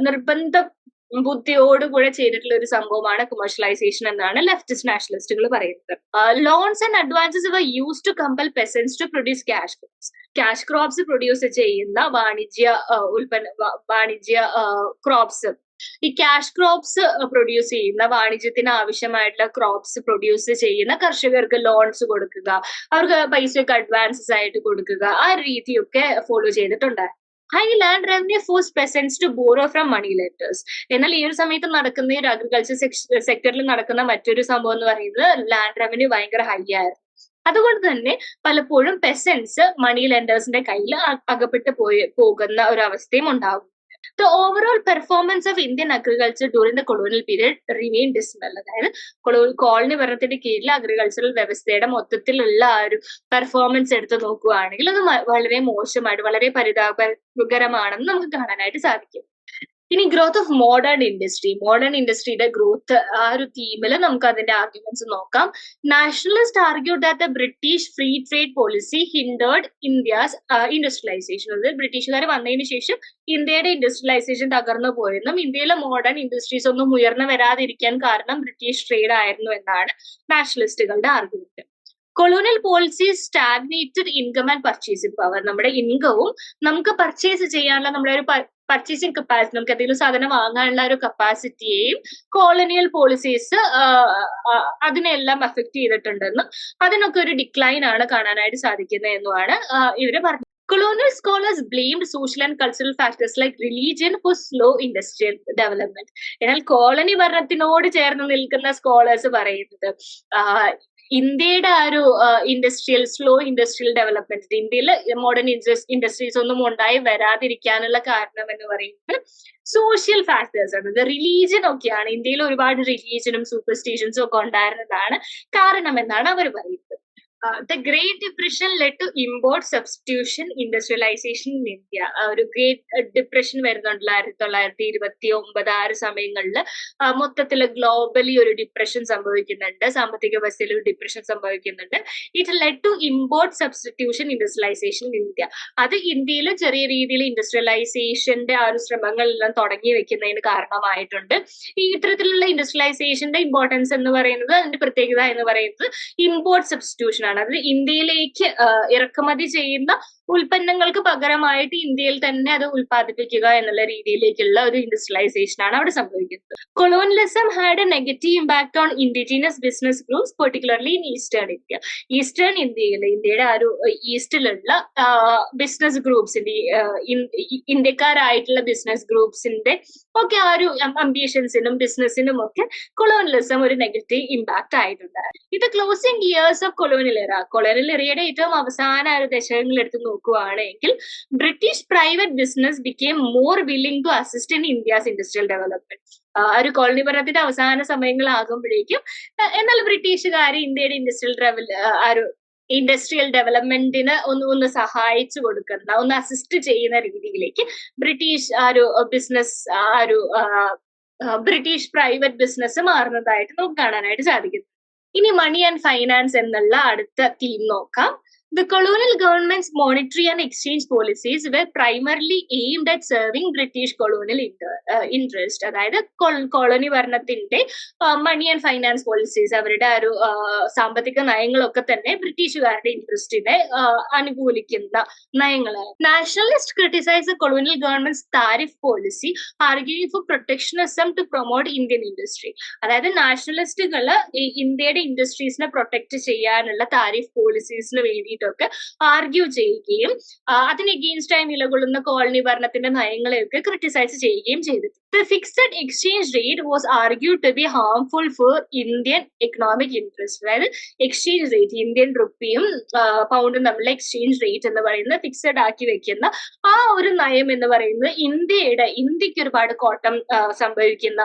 നിർബന്ധ ബുദ്ധിയോടുകൂടെ ചെയ്തിട്ടുള്ള ഒരു സംഭവമാണ് കൊമേഴ്ഷ്യലൈസേഷൻ എന്നാണ് ലെഫ്റ്റിസ്റ്റ് നാഷണലിസ്റ്റുകൾ പറയുന്നത്. Loans and advances were used to compel peasants to produce cash crops produce ചെയ്യുന്ന വാണിജ്യ ക്രോപ്സ് ഈ ക്യാഷ് ക്രോപ്സ് പ്രൊഡ്യൂസ് ചെയ്യുന്ന വാണിജ്യത്തിന് ആവശ്യമായിട്ടുള്ള ക്രോപ്സ് പ്രൊഡ്യൂസ് ചെയ്യുന്ന കർഷകർക്ക് ലോൺസ് കൊടുക്കുക, അവർക്ക് പൈസയൊക്കെ അഡ്വാൻസസ് ആയിട്ട് കൊടുക്കുക, ആ രീതിയൊക്കെ ഫോളോ ചെയ്തിട്ടുണ്ടായിരുന്നു. High land revenue force peasants to borrow from money lenders. എന്നാൽ ഈ ഒരു സമയത്ത് നടക്കുന്ന ഒരു അഗ്രികൾച്ചർ സെക്ടറിൽ നടക്കുന്ന മറ്റൊരു സംഭവം എന്ന് പറയുന്നത് ലാൻഡ് റവന്യൂ ഭയങ്കര ഹൈ ആയിരുന്നു. അതുകൊണ്ട് തന്നെ പലപ്പോഴും പെസൻസ് മണി ലെൻഡേഴ്സിന്റെ കയ്യിൽ അകപ്പെട്ട് പോകുന്ന ഒരു അവസ്ഥയും ഉണ്ടാകും. The overall performance of Indian agriculture during the colonial period remained dismal. അതായത് കോളനി ഭരണത്തിന്റെ കീഴിൽ അഗ്രികൾച്ചറൽ വ്യവസ്ഥയുടെ മൊത്തത്തിലുള്ള ആ ഒരു പെർഫോമൻസ് എടുത്ത് നോക്കുകയാണെങ്കിൽ അത് വളരെ മോശമായിട്ട് വളരെ പരിതാപകരമാണെന്ന് നമുക്ക് കാണാനായിട്ട് സാധിക്കും. ഇനി ഗ്രോത്ത് ഓഫ് മോഡേൺ ഇൻഡസ്ട്രിയുടെ ഗ്രോത്ത് ആ ഒരു തീമിൽ നമുക്ക് അതിന്റെ ആർഗ്യുമെന്റ്സ് നോക്കാം. Nationalist argued that the British free trade policy hindered India's industrialization. അത് ബ്രിട്ടീഷുകാർ വന്നതിന് ശേഷം ഇന്ത്യയുടെ ഇൻഡസ്ട്രിയലൈസേഷൻ തകർന്നു പോയെന്നും ഇന്ത്യയിലെ മോഡേൺ ഇൻഡസ്ട്രീസ് ഒന്നും ഉയർന്നു വരാതിരിക്കാൻ കാരണം ബ്രിട്ടീഷ് ട്രേഡ് ആയിരുന്നു എന്നാണ് നാഷണലിസ്റ്റുകളുടെ argument. Colonial policy stagnated income and purchasing power. നമ്മുടെ ഇൻകവും നമുക്ക് പർച്ചേസ് ചെയ്യാനുള്ള നമ്മുടെ ഒരു പർച്ചേസിംഗ് കപ്പാസിറ്റി, നമുക്ക് എന്തെങ്കിലും സാധനം വാങ്ങാനുള്ള ഒരു കപ്പാസിറ്റിയെയും കോളനിയൽ പോളിസീസ് അതിനെല്ലാം അഫക്ട് ചെയ്തിട്ടുണ്ടെന്നും അതിനൊക്കെ ഒരു ഡിക്ലൈൻ ആണ് കാണാനായിട്ട് സാധിക്കുന്നത് എന്നുമാണ് ഇവര് പറഞ്ഞത്. Colonial scholars blamed social and cultural factors like religion for slow industrial development. എന്നാൽ കോളനി ഭരണത്തിനോട് ചേർന്ന് നിൽക്കുന്ന സ്കോളേഴ്സ് പറയുന്നത് ഇന്ത്യയുടെ ആ ഒരു സ്ലോ ഇൻഡസ്ട്രിയൽ ഡെവലപ്മെന്റ്, ഇന്ത്യയിൽ മോഡേൺ ഇൻഡസ്ട്രീസ് ഒന്നും ഉണ്ടായി വരാതിരിക്കാനുള്ള കാരണം എന്ന് പറയുന്നത് സോഷ്യൽ ഫാക്ടേഴ്സ് ആണ്. റിലീജിയൻ ഒക്കെയാണ്. ഇന്ത്യയിൽ ഒരുപാട് റിലീജിയനും സൂപ്പർസ്റ്റിഷൻസും ഒക്കെ ഉണ്ടായിരുന്നതാണ് കാരണം എന്നാണ് അവർ പറയുന്നത്. The Great Depression led to import substitution industrialization in India. ഒരു ഗ്രേറ്റ് ഡിപ്രഷൻ വരുന്നുണ്ടല്ലോ 1929 ആ ഒരു സമയങ്ങളിൽ മൊത്തത്തിൽ ഗ്ലോബലി ഒരു ഡിപ്രഷൻ സംഭവിക്കുന്നുണ്ട്, സാമ്പത്തിക വ്യവസ്ഥയിൽ ഒരു ഡിപ്രഷൻ സംഭവിക്കുന്നുണ്ട്. It led to import substitution industrialisation in India. അത് ഇന്ത്യയിൽ ചെറിയ രീതിയിൽ ഇൻഡസ്ട്രിയലൈസേഷന്റെ ആ ഒരു ശ്രമങ്ങളെല്ലാം തുടങ്ങി വെക്കുന്നതിന് കാരണമായിട്ടുണ്ട്. ഈ ഇത്തരത്തിലുള്ള ഇൻഡസ്ട്രിയലൈസേഷന്റെ ഇമ്പോർട്ടൻസ് എന്ന് പറയുന്നത്, അതിന്റെ പ്രത്യേകത എന്ന് പറയുന്നത് ഇമ്പോർട്ട് സബ്സ്റ്റിറ്റ്യൂഷൻ ആണ്. അത് ഇന്ത്യയിലേക്ക് ഇറക്കുമതി ചെയ്യുന്ന ഉൽപ്പന്നങ്ങൾക്ക് പകരമായിട്ട് ഇന്ത്യയിൽ തന്നെ അത് ഉൽപ്പാദിപ്പിക്കുക എന്നുള്ള രീതിയിലേക്കുള്ള ഒരു ഇൻഡസ്ട്രിയലൈസേഷൻ ആണ് അവിടെ സംഭവിക്കുന്നത്. Colonialism had A negative impact on indigenous business groups, particularly in eastern India. Eastern ഇന്ത്യയുടെ ആ ഒരു ഈസ്റ്റിലുള്ള ബിസിനസ് ഗ്രൂപ്പ്സിന്റെ ഇന്ത്യക്കാരായിട്ടുള്ള ബിസിനസ് ഗ്രൂപ്പ്സിന്റെ ഒക്കെ ആ ഒരു അംബിഷൻസിനും ബിസിനസിനും ഒക്കെ കൊളോണിയലിസം ഒരു നെഗറ്റീവ് ഇമ്പാക്ട് ആയിട്ടുണ്ടായിരുന്നു. ഇത് closing years of colonial era, colonial എറയുടെ ഏറ്റവും അവസാന ഒരു ദശകങ്ങൾ എടുത്ത് നോക്കുകയാണെങ്കിൽ British private business became more willing to assist in India's industrial development. ഒരു കോളനി ഭരണത്തിന്റെ അവസാന സമയങ്ങളാകുമ്പോഴേക്കും എന്നാൽ ബ്രിട്ടീഷുകാർ ഇന്ത്യയുടെ ഇൻഡസ്ട്രിയൽ ഡെവലപ്മെന്റിന് ഒന്ന് സഹായിച്ചു കൊടുക്കുന്ന, ഒന്ന് അസിസ്റ്റ് ചെയ്യുന്ന രീതിയിലേക്ക് ബ്രിട്ടീഷ് ബ്രിട്ടീഷ് പ്രൈവറ്റ് ബിസിനസ് മാറുന്നതായിട്ട് നമുക്ക് കാണാനായിട്ട് സാധിക്കുന്നു. ഇനി മണി ആൻഡ് ഫൈനാൻസ് എന്നുള്ള അടുത്ത തീം നോക്കാം. The colonial government's monetary and exchange policies were primarily aimed at serving British colonial interest. അതായത് കോളനി ഭരണത്തിന്റെ മണി ആൻഡ് ഫൈനാൻസ് പോളിസീസ്, അവരുടെ ഒരു സാമ്പത്തിക നയങ്ങളൊക്കെ തന്നെ ബ്രിട്ടീഷുകാരുടെ ഇൻട്രസ്റ്റിനെ അനുകൂലിക്കുന്ന നയങ്ങളാണ്. Nationalist criticise the colonial government's tariff policy, arguing for protectionism to promote Indian industry. അതായത് നാഷണലിസ്റ്റുകൾ ഇന്ത്യയുടെ ഇൻഡസ്ട്രീസിനെ പ്രൊട്ടക്ട് ചെയ്യാനുള്ള താരിഫ് പോളിസീസിന് വേണ്ടി ഒക്കെ ആർഗ്യൂ ചെയ്യുകയും അതിന് എഗെയിൻസ്റ്റായി നിലകൊള്ളുന്ന കോളനി ഭരണത്തിന്റെ നയങ്ങളെയൊക്കെ ക്രിട്ടിസൈസ് ചെയ്യുകയും ചെയ്തു. The fixed exchange rate was argued to be harmful for Indian economic interest. അതായത് എക്സ്ചേഞ്ച് റേറ്റ്, ഇന്ത്യൻ റുപ്പിയും പൗണ്ടും തമ്മിലുള്ള എക്സ്ചേഞ്ച് റേറ്റ് എന്ന് പറയുന്നത് ഫിക്സഡ് ആക്കി വെക്കുന്ന ആ ഒരു നയം എന്ന് പറയുന്നത് ഇന്ത്യക്ക് ഒരുപാട് കോട്ടം സംഭവിക്കുന്ന,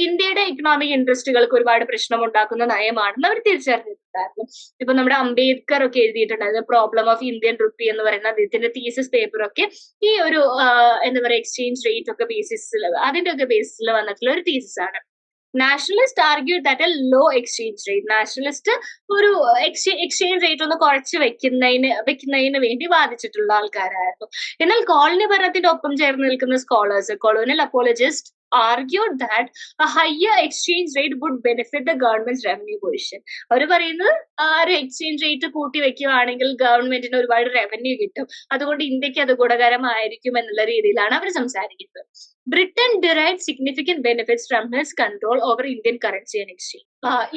ഇന്ത്യയുടെ ഇക്കണോമിക് ഇൻട്രസ്റ്റുകൾക്ക് ഒരുപാട് പ്രശ്നം ഉണ്ടാക്കുന്ന നയമാണെന്ന് അവർ തിരിച്ചറിഞ്ഞിട്ടുണ്ടായിരുന്നു. ഇപ്പൊ നമ്മുടെ അംബേദ്കർ ഒക്കെ എഴുതിയിട്ടുണ്ടായിരുന്നു പ്രോബ്ലം ഓഫ് ഇന്ത്യൻ റുപ്പി എന്ന് പറയുന്ന അദ്ദേഹത്തിന്റെ തീസിസ് പേപ്പറൊക്കെ ഈ ഒരു എന്താ പറയുക എക്സ്ചേഞ്ച് റേറ്റ് ഒക്കെ അതിന്റെ ഒക്കെ ബേസിസിൽ വന്നിട്ടുള്ള ഒരു തീസിസ് ആണ്. Nationalist argued that a low exchange rate, nationalist ഒരു എക്സ്ചേഞ്ച് റേറ്റ് ഒന്ന് കുറച്ച് വെക്കുന്നതിന് വേണ്ടി വാദിച്ചിട്ടുള്ള ആൾക്കാരായിരുന്നു. എന്നാൽ കോളനി ഭരണത്തിന്റെ ഒപ്പം ചേർന്ന് നിൽക്കുന്ന scholars, colonial apologist argued that a higher exchange rate would benefit the government's revenue position. അവർ പറയുന്നത് ആ ഒരു എക്സ്ചേഞ്ച് റേറ്റ് കൂട്ടി വെക്കുകയാണെങ്കിൽ ഗവൺമെന്റിന് ഒരുപാട് റവന്യൂ കിട്ടും, അതുകൊണ്ട് ഇന്ത്യക്ക് അത് ഗുണകരമായിരിക്കും എന്നുള്ള രീതിയിലാണ് അവർ സംസാരിക്കുന്നത്. Britain derived significant benefits from his control over Indian currency and exchange.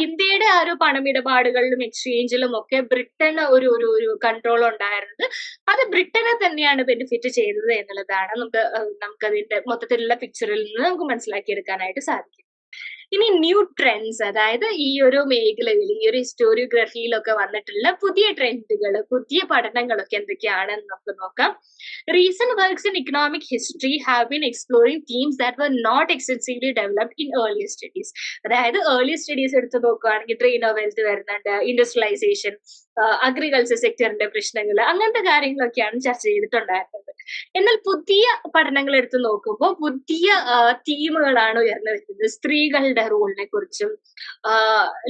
ഇന്ത്യയുടെ ആ ഒരു പണമിടപാടുകളിലും എക്സ്ചേഞ്ചിലും ഒക്കെ ബ്രിട്ടന് ഒരു കൺട്രോൾ ഉണ്ടായിരുന്നത്, അത് ബ്രിട്ടനെ തന്നെയാണ് ബെനിഫിറ്റ് ചെയ്തത് എന്നുള്ളതാണ് നമുക്കതിന്റെ മൊത്തത്തിലുള്ള പിക്ചറിൽ നിന്ന് നമുക്ക് മനസ്സിലാക്കിയെടുക്കാനായിട്ട് സാധിക്കും. ഇനി ന്യൂ ട്രെൻഡ്സ്, അതായത് ഈ ഒരു മേഖലയിൽ, ഈ ഒരു ഹിസ്റ്റോറിയോഗ്രഫിയിലൊക്കെ വന്നിട്ടുള്ള പുതിയ ട്രെൻഡുകൾ, പുതിയ പഠനങ്ങളൊക്കെ എന്തൊക്കെയാണെന്ന് നമുക്ക് നോക്കാം. Recent works in economic history have been exploring themes that were not extensively developed in earlier studies. അതായത് ഏർലി സ്റ്റഡീസ് എടുത്ത് നോക്കുകയാണെങ്കിൽ ട്രെയിൻ ഓഫ് വെൽത്ത് വരുന്നുണ്ട്, ഇൻഡസ്ട്രിയലൈസേഷൻ, അഗ്രികൾച്ചർ സെക്ടറിന്റെ പ്രശ്നങ്ങൾ, അങ്ങനത്തെ കാര്യങ്ങളൊക്കെയാണ് ചർച്ച ചെയ്തിട്ടുണ്ടായിരുന്നത്. എന്നാൽ പുതിയ പഠനങ്ങൾ എടുത്ത് നോക്കുമ്പോൾ പുതിയ തീമുകളാണ് ഉയർന്നു വരുന്നത്. സ്ത്രീകളുടെ റോളിനെ കുറിച്ചും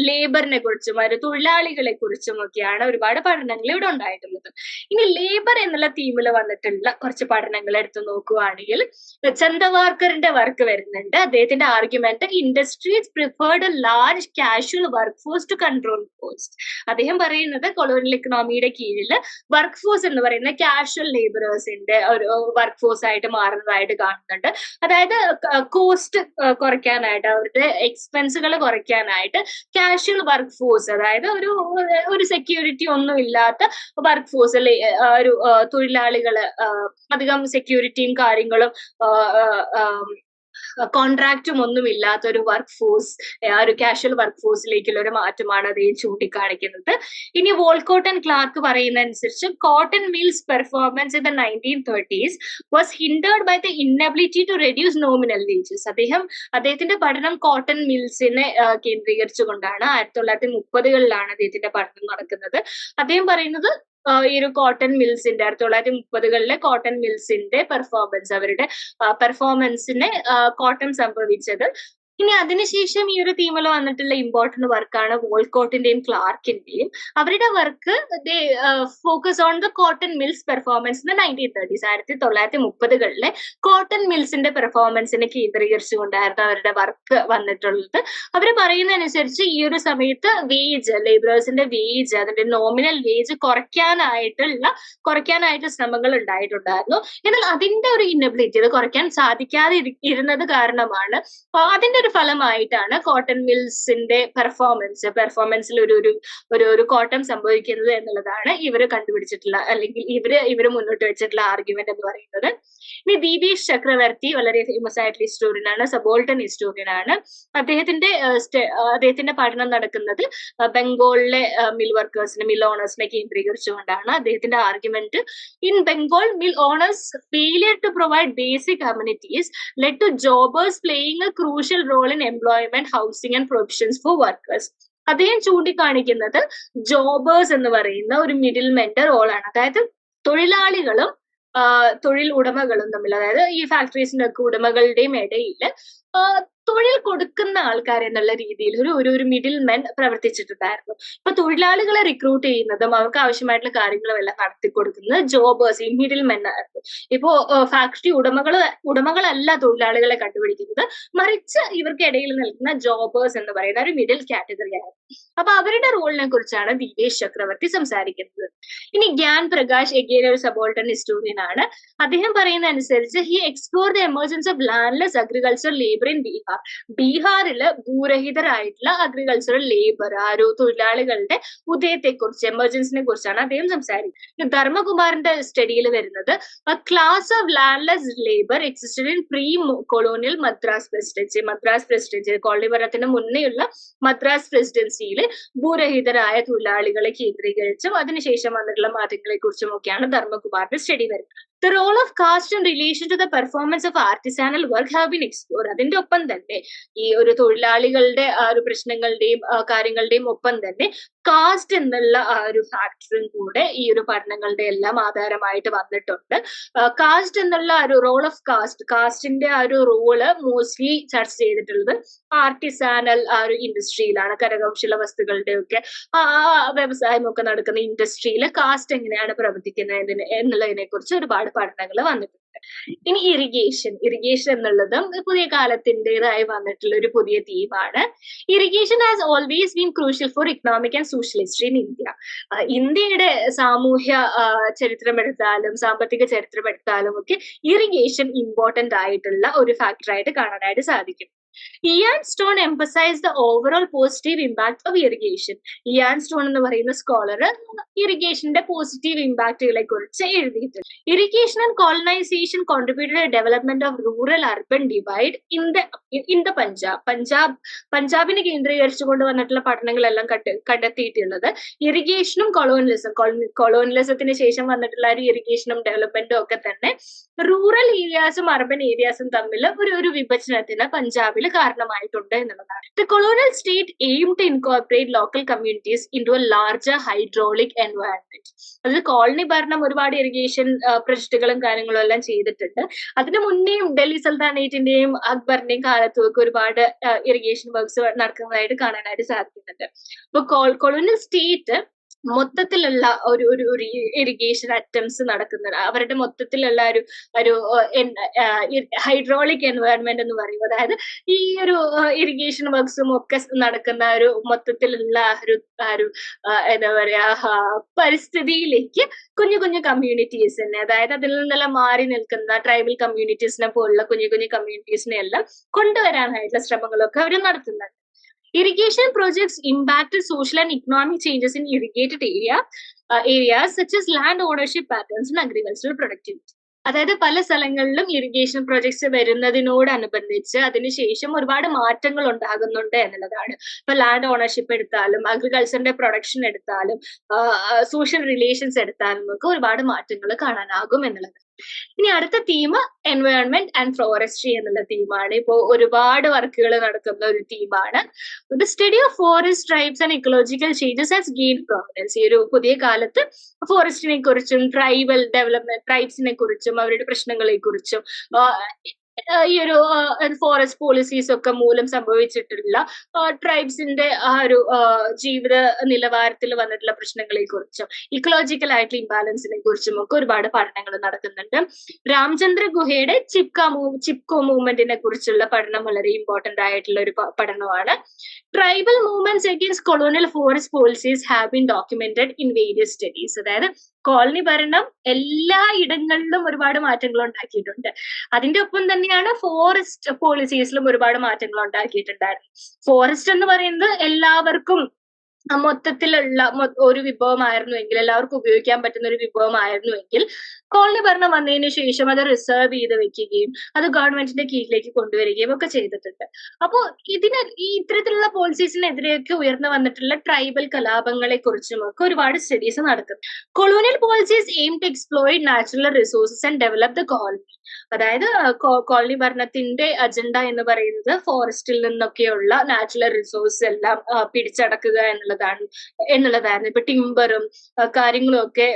ലേബറിനെ കുറിച്ചും തൊഴിലാളികളെ കുറിച്ചും ഒക്കെയാണ് ഒരുപാട് പഠനങ്ങൾ ഇവിടെ ഉണ്ടായിട്ടുള്ളത്. ഇനി ലേബർ എന്നുള്ള തീമിൽ വന്നിട്ടുള്ള കുറച്ച് പഠനങ്ങൾ എടുത്ത് നോക്കുകയാണെങ്കിൽ ചന്ദവാർക്കറിന്റെ വർക്ക് വരുന്നുണ്ട്. അദ്ദേഹത്തിന്റെ argument industries preferred a large casual work force to control cost. അദ്ദേഹം പറയുന്നത് കൊളോണിയൽ ഇക്കണോമിയുടെ കീഴിൽ വർക്ക് ഫോഴ്സ് എന്ന് പറയുന്ന കാഷ്വൽ ലേബറേഴ്സിന്റെ ഒരു വർക്ക് ഫോഴ്സ് ആയിട്ട് മാറുന്നതായിട്ട് കാണുന്നുണ്ട്. അതായത് കോസ്റ്റ് കുറയ്ക്കാനായിട്ട്, അവരുടെ എക്സ്പെൻസുകൾ കുറയ്ക്കാനായിട്ട് കാഷ്വൽ വർക്ക് ഫോഴ്സ്, അതായത് ഒരു സെക്യൂരിറ്റി ഒന്നും ഇല്ലാത്ത വർക്ക് ഫോഴ്സിൽ ഒരു തൊഴിലാളികള് അധികം സെക്യൂരിറ്റിയും കാര്യങ്ങളും കോൺട്രാക്റ്റും ഒന്നും ഇല്ലാത്ത ഒരു വർക്ക് ഫോഴ്സ്, ഒരു കാഷ്വൽ വർക്ക് ഫോഴ്സിലേക്കുള്ള ഒരു മാറ്റമാണ് അദ്ദേഹം ചൂണ്ടിക്കാണിക്കുന്നത്. ഇനി വോൾക്കോട്ട് ആൻഡ് ക്ലാർക്ക് പറയുന്ന അനുസരിച്ച് cotton mills performance in the 1930s was hindered by the inability to reduce nominal wages. അദ്ദേഹത്തിന്റെ പഠനം കോട്ടൺ മിൽസിനെ കേന്ദ്രീകരിച്ചുകൊണ്ടാണ്. 1930കളിലാണ് അദ്ദേഹത്തിന്റെ പഠനം നടക്കുന്നത്. അദ്ദേഹം പറയുന്നത് ഈ ഒരു കോട്ടൺ മിൽസിന്റെ 1930കളിലെ കോട്ടൺ മിൽസിന്റെ പെർഫോമൻസ്, അവരുടെ പെർഫോമൻസിന് കോട്ടൺ സംഭവിച്ചത്. ഇനി അതിനുശേഷം ഈ ഒരു തീമിൽ വന്നിട്ടുള്ള ഇമ്പോർട്ടന്റ് വർക്കാണ് വോൾക്കോട്ടിന്റെയും ക്ലാർക്കിന്റെയും. അവരുടെ work focus on the cotton mills performance in 1930s. 1930കളിലെ കോട്ടൺ മിൽസിന്റെ പെർഫോമൻസിനെ കേന്ദ്രീകരിച്ചുകൊണ്ടായിരുന്നു അവരുടെ വർക്ക് വന്നിട്ടുള്ളത്. അവർ പറയുന്ന അനുസരിച്ച് ഈ ഒരു സമയത്ത് ലേബറേഴ്സിന്റെ വേജ്, അതിന്റെ നോമിനൽ വേജ് കുറയ്ക്കാനായിട്ട് ശ്രമങ്ങൾ ഉണ്ടായിട്ടുണ്ടായിരുന്നു. എന്നാൽ അതിന്റെ ഒരു ഇന്നബിലിറ്റി, അത് കുറയ്ക്കാൻ സാധിക്കാതെ ഇരുന്നത് കാരണമാണ് അതിന്റെ ഒരു ഫലമായിട്ടാണ് കോട്ടൺ മിൽസിന്റെ പെർഫോമൻസിൽ ഒരു കോട്ടം സംഭവിക്കുന്നത് എന്നുള്ളതാണ് ഇവര് കണ്ടുപിടിച്ചിട്ടുള്ള, അല്ലെങ്കിൽ ഇവര് മുന്നോട്ട് വെച്ചിട്ടുള്ള ആർഗ്യുമെന്റ് എന്ന് പറയുന്നത്. ഇനി ദീപേഷ് ചക്രവർത്തി വളരെ ഫേമസ് ആയിട്ടുള്ള ഹിസ്റ്റോറിയൻ ആണ്, സബോൾട്ടൺ ഹിസ്റ്റോറിയൻ ആണ്. അദ്ദേഹത്തിന്റെ പഠനം നടക്കുന്നത് ബംഗാളിലെ മിൽ വർക്കേഴ്സിനെ, മിൽ ഓണേഴ്സിനെ കേന്ദ്രീകരിച്ചുകൊണ്ടാണ്. അദ്ദേഹത്തിന്റെ argument in Bengal mill owners failure to provide basic amenities led to jobbers playing a crucial role in employment, housing and provisions for workers. അദ്ദേഹം ചൂണ്ടിക്കാണിക്കുന്നത് ജോബേഴ്സ് എന്ന് പറയുന്ന ഒരു മിഡിൽമെന്റെ റോളാണ്. അതായത് തൊഴിലാളികളും തൊഴിൽ ഉടമകളും തമ്മിൽ, അതായത് ഈ ഫാക്ടറീസിന്റെ ഒക്കെ ഉടമകളുടെയും ഇടയിൽ തൊഴിൽ കൊടുക്കുന്ന ആൾക്കാർ എന്നുള്ള രീതിയിൽ ഒരു മിഡിൽ മെൻ പ്രവർത്തിച്ചിട്ടുണ്ടായിരുന്നു. ഇപ്പൊ തൊഴിലാളികളെ റിക്രൂട്ട് ചെയ്യുന്നതും അവർക്ക് ആവശ്യമായിട്ടുള്ള കാര്യങ്ങളും എല്ലാം നടത്തി കൊടുക്കുന്നത് ജോബേഴ്സ്, ഈ മിഡിൽ മെൻ ആയിരുന്നു. ഇപ്പോ ഫാക്ടറി ഉടമകളല്ല തൊഴിലാളികളെ കണ്ടുപിടിക്കുന്നത്, മറിച്ച് ഇവർക്ക് ഇടയിൽ നിൽക്കുന്ന ജോബേഴ്സ് എന്ന് പറയുന്ന ഒരു മിഡിൽ കാറ്റഗറി ആയിരുന്നു. അപ്പൊ അവരുടെ റോളിനെ കുറിച്ചാണ് ദീപേഷ് ചക്രവർത്തി സംസാരിക്കുന്നത്. ഇനി ഗ്യാൻ പ്രകാശ് എഗെയിൻ ഒരു സബോൾട്ടൺ ഹിസ്റ്റോറിയൻ ആണ്. അദ്ദേഹം പറയുന്ന അനുസരിച്ച് he explore the emergence of landless agriculture labour in Bihar. ബീഹാറില് ഭൂരഹിതരായിട്ടുള്ള അഗ്രികൾച്ചറൽ ലേബർ, തൊഴിലാളികളുടെ ഉദയത്തെ കുറിച്ച്, എമർജൻസിനെ കുറിച്ചാണ് അദ്ദേഹം സംസാരിക്കുന്നത്. ധർമ്മകുമാറിന്റെ സ്റ്റഡിയിൽ വരുന്നത് class of landless labour existed in pre colonial Madras presidency, colony ഭരണത്തിന് മുന്നേയുള്ള മദ്രാസ് പ്രസിഡൻസിയിൽ ഭൂരഹിതരായ തൊഴിലാളികളെ കേന്ദ്രീകരിച്ചും അതിനുശേഷം വന്നിട്ടുള്ള മാറ്റങ്ങളെ കുറിച്ചും ഒക്കെയാണ് ധർമ്മകുമാറിന്റെ സ്റ്റഡി വരുന്നത്. The role of caste in relation to the performance of artisanal work have been explored. അതിന്റെ ഒപ്പം തന്നെ ഈ ഒരു തൊഴിലാളികളുടെ ഒരു പ്രശ്നങ്ങളുടെയും കാര്യങ്ങളുടെയും ഒപ്പം തന്നെ കാസ്റ്റ് എന്നുള്ള ഒരു ഫാക്ടറും കൂടെ ഈ ഒരു പഠനങ്ങളുടെ എല്ലാം ആധാരമായിട്ട് വന്നിട്ടുണ്ട്. കാസ്റ്റ് എന്നുള്ള ഒരു റോൾ ഓഫ് കാസ്റ്റിന്റെ ആ ഒരു റോള് മോസ്റ്റ്ലി ചർച്ച ചെയ്തിട്ടുള്ളത് ആർട്ടിസാനൽ ആ ഒരു ഇൻഡസ്ട്രിയിലാണ്. കരകൗശല വസ്തുക്കളുടെ ഒക്കെ വ്യവസായമൊക്കെ നടക്കുന്ന ഇൻഡസ്ട്രിയിൽ കാസ്റ്റ് എങ്ങനെയാണ് പ്രവർത്തിക്കുന്നത് എന്നുള്ളതിനെ കുറിച്ച് ഒരുപാട് പഠനങ്ങൾ വന്നിട്ടുണ്ട്. ഇനി ഇറിഗേഷൻ എന്നുള്ളത് പുതിയ കാലത്തിൻ്റെതായി വന്നിട്ടുള്ള ഒരു പുതിയ തീമാണ്. Irrigation has always been crucial for economic and social history in India. ഇന്ത്യയുടെ സാമൂഹ്യ ചരിത്രമെടുത്താലും സാമ്പത്തിക ചരിത്രമെടുത്താലും ഒക്കെ ഇറിഗേഷൻ ഇമ്പോർട്ടന്റ് ആയിട്ടുള്ള ഒരു ഫാക്ടറായിട്ട് കാണാനായിട്ട് സാധിക്കും. Ian Stone emphasise the overall positive impact of irrigation. Ian Stone എന്ന് പറയുന്ന സ്കോളർ ഇറിഗേഷന്റെ പോസിറ്റീവ് ഇമ്പാക്റ്റുകളെ കുറിച്ച് എഴുതിയിട്ടുണ്ട്. Irrigation and colonisation contributed development of rural urban divide in the പഞ്ചാബിനെ കേന്ദ്രീകരിച്ചുകൊണ്ട് വന്നിട്ടുള്ള പഠനങ്ങളെല്ലാം കണ്ടെത്തിയിട്ടുള്ളത് ഇറിഗേഷനും കൊളോണിയലിസത്തിന് ശേഷം വന്നിട്ടുള്ള ഒരു ഇറിഗേഷനും ഡെവലപ്മെന്റും ഒക്കെ തന്നെ റൂറൽ ഏരിയാസും അർബൻ ഏരിയാസും തമ്മിൽ ഒരു വിഭജനത്തിന് പഞ്ചാബിൽ അളവിൽ കാരണമായിട്ടുണ്ട് എന്നുള്ളതാണ്. The colonial state aimed to incorporate local communities into a larger hydraulic environment. അതിൽ കോളനി ഭരണം ഒരുപാട് ഇറിഗേഷൻ പ്രൊജക്ടുകളും കാര്യങ്ങളും എല്ലാം ചെയ്തിട്ടുണ്ട്. അതിനു മുന്നേയും ഡൽഹി സുൽത്താനേറ്റിന്റെയും അക്ബറിന്റെയും കാലത്തും ഒക്കെ ഒരുപാട് ഇറിഗേഷൻ വർക്ക്സ് നടക്കുന്നതായിട്ട് കാണാനായിട്ട് സാധിക്കുന്നുണ്ട്. അപ്പൊ കൊളോണിയൽ സ്റ്റേറ്റ് മൊത്തത്തിലുള്ള ഒരു ഒരു ഒരു ഇറിഗേഷൻ അറ്റംപ്റ്റ്സ് നടക്കുന്നത്, അവരുടെ മൊത്തത്തിലുള്ള ഒരു ഹൈഡ്രോളിക് എൻവയറൺമെന്റ് എന്ന് പറയും. അതായത് ഈ ഒരു ഇറിഗേഷൻ വർക്ക്സും ഒക്കെ നടക്കുന്ന ഒരു മൊത്തത്തിലുള്ള ഒരു എന്താ പറയാ പരിസ്ഥിതിയിലേക്ക് കുഞ്ഞു കുഞ്ഞു കമ്മ്യൂണിറ്റീസിനെ, അതായത് അതിൽ നിന്നെല്ലാം മാറി നിൽക്കുന്ന ട്രൈബൽ കമ്മ്യൂണിറ്റീസിനെ പോലുള്ള കുഞ്ഞു കുഞ്ഞു കമ്മ്യൂണിറ്റീസിനെ എല്ലാം കൊണ്ടുവരാനായിട്ടുള്ള ശ്രമങ്ങളൊക്കെ അവർ നടത്തുന്നുണ്ട്. Irrigation projects impacted social and economic changes in irrigated areas such as land ownership patterns and agricultural productivity. അതായത് പല സ്ഥലങ്ങളിലും ഇറിഗേഷൻ പ്രൊജക്ട്സ് വരുന്നതിനോടനുബന്ധിച്ച് അതിനുശേഷം ഒരുപാട് മാറ്റങ്ങൾ ഉണ്ടാകുന്നുണ്ട് എന്നുള്ളതാണ്. ഇപ്പൊ ലാൻഡ് ഓണർഷിപ്പ് എടുത്താലും അഗ്രികൾച്ചറിന്റെ പ്രൊഡക്ഷൻ എടുത്താലും സോഷ്യൽ റിലേഷൻസ് എടുത്താലും ഒക്കെ ഒരുപാട് മാറ്റങ്ങൾ കാണാനാകും എന്നുള്ളത്. ഇനി അടുത്ത തീം എൻവയോൺമെന്റ് ആൻഡ് ഫോറസ്ട്രി എന്നുള്ള തീമാണ്. ഇപ്പോ ഒരുപാട് വർക്കുകൾ നടക്കുന്ന ഒരു തീമാണ്. The study of forest tribes and ecological changes has gain prominence. ഈ ഒരു പുതിയ കാലത്ത് ഫോറസ്റ്റിനെ കുറിച്ചും ട്രൈബൽ ഡെവലപ്മെന്റ് ട്രൈബ്സിനെ കുറിച്ചും അവരുടെ പ്രശ്നങ്ങളെ കുറിച്ചും ഈ ഒരു ഫോറസ്റ്റ് പോളിസീസ് ഒക്കെ മൂലം സംഭവിച്ചിട്ടുള്ള ട്രൈബ്സിന്റെ ആ ഒരു ജീവിത നിലവാരത്തിൽ വന്നിട്ടുള്ള പ്രശ്നങ്ങളെ കുറിച്ചും ഇക്കോളജിക്കൽ ആയിട്ടുള്ള ഇംബാലൻസിനെ കുറിച്ചും ഒക്കെ ഒരുപാട് പഠനങ്ങൾ നടക്കുന്നുണ്ട്. രാംചന്ദ്ര ഗുഹയുടെ ചിപ്കോ മൂവ്മെന്റിനെ കുറിച്ചുള്ള പഠനം വളരെ ഇമ്പോർട്ടന്റ് ആയിട്ടുള്ള ഒരു പഠനമാണ്. Tribal movements against colonial forest policies have been documented in various studies. അതായത് കോളനി ഭരണം എല്ലാ ഇടങ്ങളിലും ഒരുപാട് മാറ്റങ്ങൾ ഉണ്ടാക്കിയിട്ടുണ്ട്. അതിന്റെ ഒപ്പം തന്നെയാണ് ഫോറസ്റ്റ് പോളിസീസിലും ഒരുപാട് മാറ്റങ്ങൾ ഉണ്ടാക്കിയിട്ടുണ്ടായിരുന്നു. ഫോറസ്റ്റ് എന്ന് പറയുന്നത് എല്ലാവർക്കും മൊത്തത്തിലുള്ള ഒരു വിഭവമായിരുന്നുവെങ്കിൽ, എല്ലാവർക്കും ഉപയോഗിക്കാൻ പറ്റുന്ന ഒരു വിഭവമായിരുന്നുവെങ്കിൽ കോളനി ഭരണം വന്നതിന് ശേഷം അത് റിസർവ് ചെയ്ത് വെക്കുകയും അത് ഗവൺമെന്റിന്റെ കീഴിലേക്ക് കൊണ്ടുവരികയും ഒക്കെ ചെയ്തിട്ടുണ്ട്. അപ്പോ ഈ ഇത്തരത്തിലുള്ള പോളിസീസിനെതിരെയൊക്കെ ഉയർന്നു വന്നിട്ടുള്ള ട്രൈബൽ കലാപങ്ങളെ കുറിച്ചും ഒക്കെ ഒരുപാട് സ്റ്റഡീസ് നടക്കുന്നു. Colonial policies aim to exploit natural resources and develop the colony. അതായത് കോളനി ഭരണത്തിന്റെ അജണ്ട എന്ന് പറയുന്നത് ഫോറസ്റ്റിൽ നിന്നൊക്കെയുള്ള നാച്ചുറൽ റിസോഴ്സ് എല്ലാം പിടിച്ചടക്കുക എന്നുള്ളതായിരുന്നു. ഇപ്പൊ ടിമ്പറും കാര്യങ്ങളും ഒക്കെ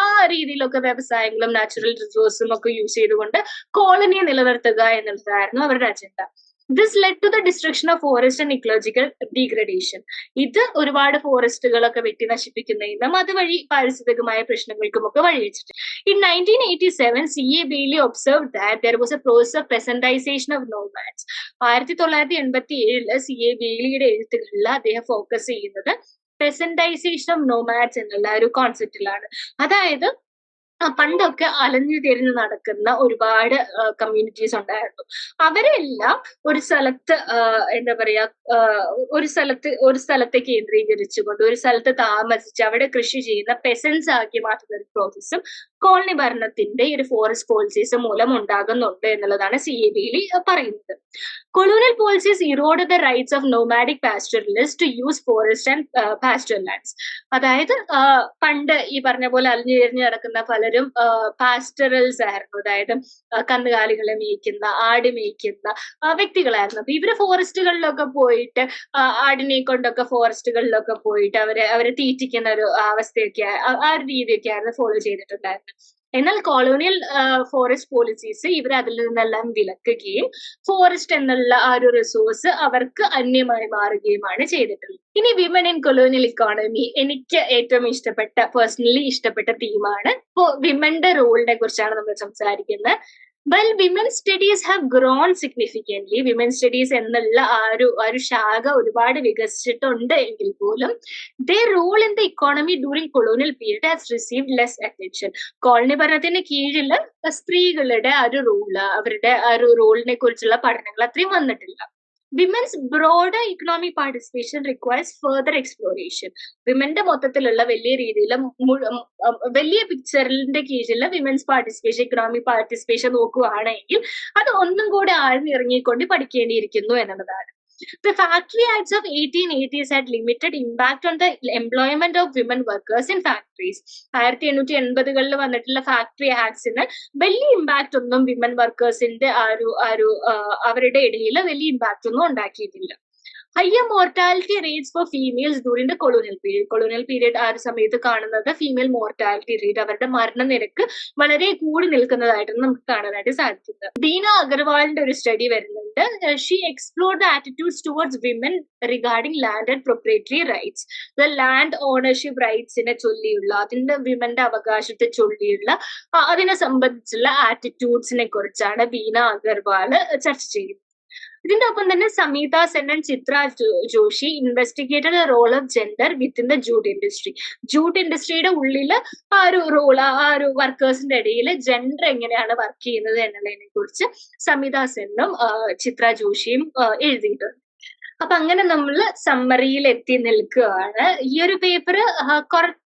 ആ രീതിയിലൊക്കെ വ്യവസായങ്ങളും നാച്ചുറൽ റിസോഴ്സും ഒക്കെ യൂസ് ചെയ്തുകൊണ്ട് കോളനിയെ നിലനിർത്തുക എന്നുള്ളതായിരുന്നു അവരുടെ agenda. This led to the destruction of forest and ecological degradation. ഇത് ഒരുപാട് ഫോറസ്റ്റുകളൊക്കെ വെട്ടി നശിപ്പിക്കുന്നതിനും അതുവഴി പാരിസ്ഥിതികമായ പ്രശ്നങ്ങൾക്കും ഒക്കെ വഴിവെച്ചിട്ടുണ്ട്. In 1987, C.A. Bailey observed that there was a process of peasantization of nomads. 1987 C.A. ബെയ്ലിയുടെ എഴുത്തുകളിൽ അദ്ദേഹം ഫോക്കസ് ചെയ്യുന്നത് പെസന്റൈസേഷൻ ഓഫ് നോമാഡ്സ് എന്നുള്ള ഒരു കോൺസെപ്റ്റിലാണ്. അതായത് പണ്ടൊക്കെ അലഞ്ഞു തിരിഞ്ഞു നടക്കുന്ന ഒരുപാട് കമ്മ്യൂണിറ്റീസ് ഉണ്ടായിരുന്നു. അവരെല്ലാം ഒരു സ്ഥലത്ത് എന്താ പറയാ ഒരു സ്ഥലത്തെ കേന്ദ്രീകരിച്ചുകൊണ്ട് ഒരു സ്ഥലത്ത് താമസിച്ച് അവിടെ കൃഷി ചെയ്യുന്ന പെസൻസ് ആക്കി മാറ്റുന്ന ഒരു പ്രോസസ്സും കോളനി ഭരണത്തിന്റെ ഒരു ഫോറസ്റ്റ് പോളിസീസ് മൂലം ഉണ്ടാകുന്നുണ്ട് എന്നുള്ളതാണ് C.A. ബെയ്ലി പറയുന്നത്. Colonial policies erode the rights of nomadic pastoralist to use forest and pastoral lands. അതായത് പണ്ട് ഈ പറഞ്ഞ പോലെ അലിഞ്ഞു തിരിഞ്ഞു നടക്കുന്ന പലരും പാസ്റ്ററൽസ് ആയിരുന്നു. അതായത് കന്നുകാലികളെ മേയ്ക്കുന്ന ആട് മേയ്ക്കുന്ന വ്യക്തികളായിരുന്നു. അപ്പൊ ഇവര് ഫോറസ്റ്റുകളിലൊക്കെ പോയിട്ട് ആടിനെ കൊണ്ടൊക്കെ ഫോറസ്റ്റുകളിലൊക്കെ പോയിട്ട് അവരെ തീറ്റിക്കുന്ന ഒരു അവസ്ഥയൊക്കെ ആ ഒരു രീതിയൊക്കെ ആയിരുന്നു ഫോളോ ചെയ്തിട്ടുണ്ടായിരുന്നത്. എന്നാൽ കോളോണിയൽ ഫോറസ്റ്റ് പോളിസീസ് ഇവർ അതിൽ നിന്നെല്ലാം വിലക്കുകയും ഫോറസ്റ്റ് എന്നുള്ള ആ ഒരു റിസോഴ്സ് അവർക്ക് അന്യമായി മാറുകയുമാണ് ചെയ്തിട്ടുള്ളത്. ഇനി വിമൻ ഇൻ കൊളോണിയൽ ഇക്കോണമി എനിക്ക് ഏറ്റവും പേഴ്സണലി ഇഷ്ടപ്പെട്ട തീമാണ്. ഇപ്പോ വിമന്റെ റോളിനെ കുറിച്ചാണ് നമ്മൾ സംസാരിക്കുന്നത്. While women's studies have grown significantly, women's studies എന്നുള്ള ആ ഒരു ശാഖ ഒരുപാട് വികസിച്ചിട്ടുണ്ട് എങ്കിൽ പോലും their role in the economy during colonial period has received less attention. Colony ഭരണത്തിന് കീഴിൽ സ്ത്രീകളുടെ ആ ഒരു അവരുടെ ആ ഒരു റോളിനെ കുറിച്ചുള്ള പഠനങ്ങൾ അത്രയും വന്നിട്ടില്ല. Women's broader economic participation requires further exploration. വിമന്റെ മൊത്തത്തിലുള്ള വലിയ രീതിയിൽ വലിയ പിക്ചറിന്റെ കീഴിലുള്ള വിമൻസ് പാർട്ടിസിപ്പേഷൻ ഇക്കണോമിക് പാർട്ടിസിപ്പേഷൻ നോക്കുകയാണെങ്കിൽ അത് ഒന്നും കൂടെ ആഴ്ന്നിറങ്ങിക്കൊണ്ട് പഠിക്കേണ്ടിയിരിക്കുന്നു എന്നുള്ളതാണ്. The Factory Acts of 1880s had limited impact on the employment of women workers in factories. 1880-കളിൽ വന്നിട്ടുള്ള ഫാക്ടറി ആക്ട്സിന് വലിയ ഇമ്പാക്ട് ഒന്നും വിമൻ വർക്കേഴ്സിന്റെ അവരുടെ ഇടയിൽ വലിയ ഇമ്പാക്ട് ഒന്നും ഉണ്ടാക്കിയിട്ടില്ല. Higher mortality rates for females during the colonial period. Colonial period ആ ഒരു സമയത്ത് കാണുന്നത് ഫീമെയിൽ മോർട്ടാലിറ്റി റേറ്റ്, അവരുടെ മരണനിരക്ക് വളരെ കൂടി നിൽക്കുന്നതായിട്ടാണ് നമുക്ക് കാണാനായിട്ട് സാധിക്കുന്നത്. ദീന അഗർവാളിന്റെ ഒരു സ്റ്റഡി വരുന്നുണ്ട്. She explored the attitudes towards women regarding land and proprietary rights. The land ownership റൈറ്റ്സിനെ ചൊല്ലിയുള്ള, അതിന്റെ വിമന്റെ അവകാശത്തെ ചൊല്ലിയുള്ള അതിനെ സംബന്ധിച്ചുള്ള ആറ്റിറ്റ്യൂഡ്സിനെ കുറിച്ചാണ് ദീന അഗർവാൾ ചർച്ച ചെയ്യുന്നത്. ഇതിന്റെ ഒപ്പം തന്നെ Samita Sen and Chitra Joshi investigated the role of gender within the jute industry. Jute ഇൻഡസ്ട്രിയുടെ ഉള്ളിൽ ആ ഒരു റോൾ, ആ ഒരു വർക്കേഴ്സിന്റെ ഇടയിൽ ജെൻഡർ എങ്ങനെയാണ് വർക്ക് ചെയ്യുന്നത് എന്നുള്ളതിനെ കുറിച്ച് സമീത സെന്നും ചിത്ര ജോഷിയും എഴുതിയിട്ടുണ്ട്. അപ്പൊ അങ്ങനെ നമ്മൾ സമ്മറിയിൽ എത്തി നിൽക്കുകയാണ്. ഈ ഒരു പേപ്പർ കുറച്ച്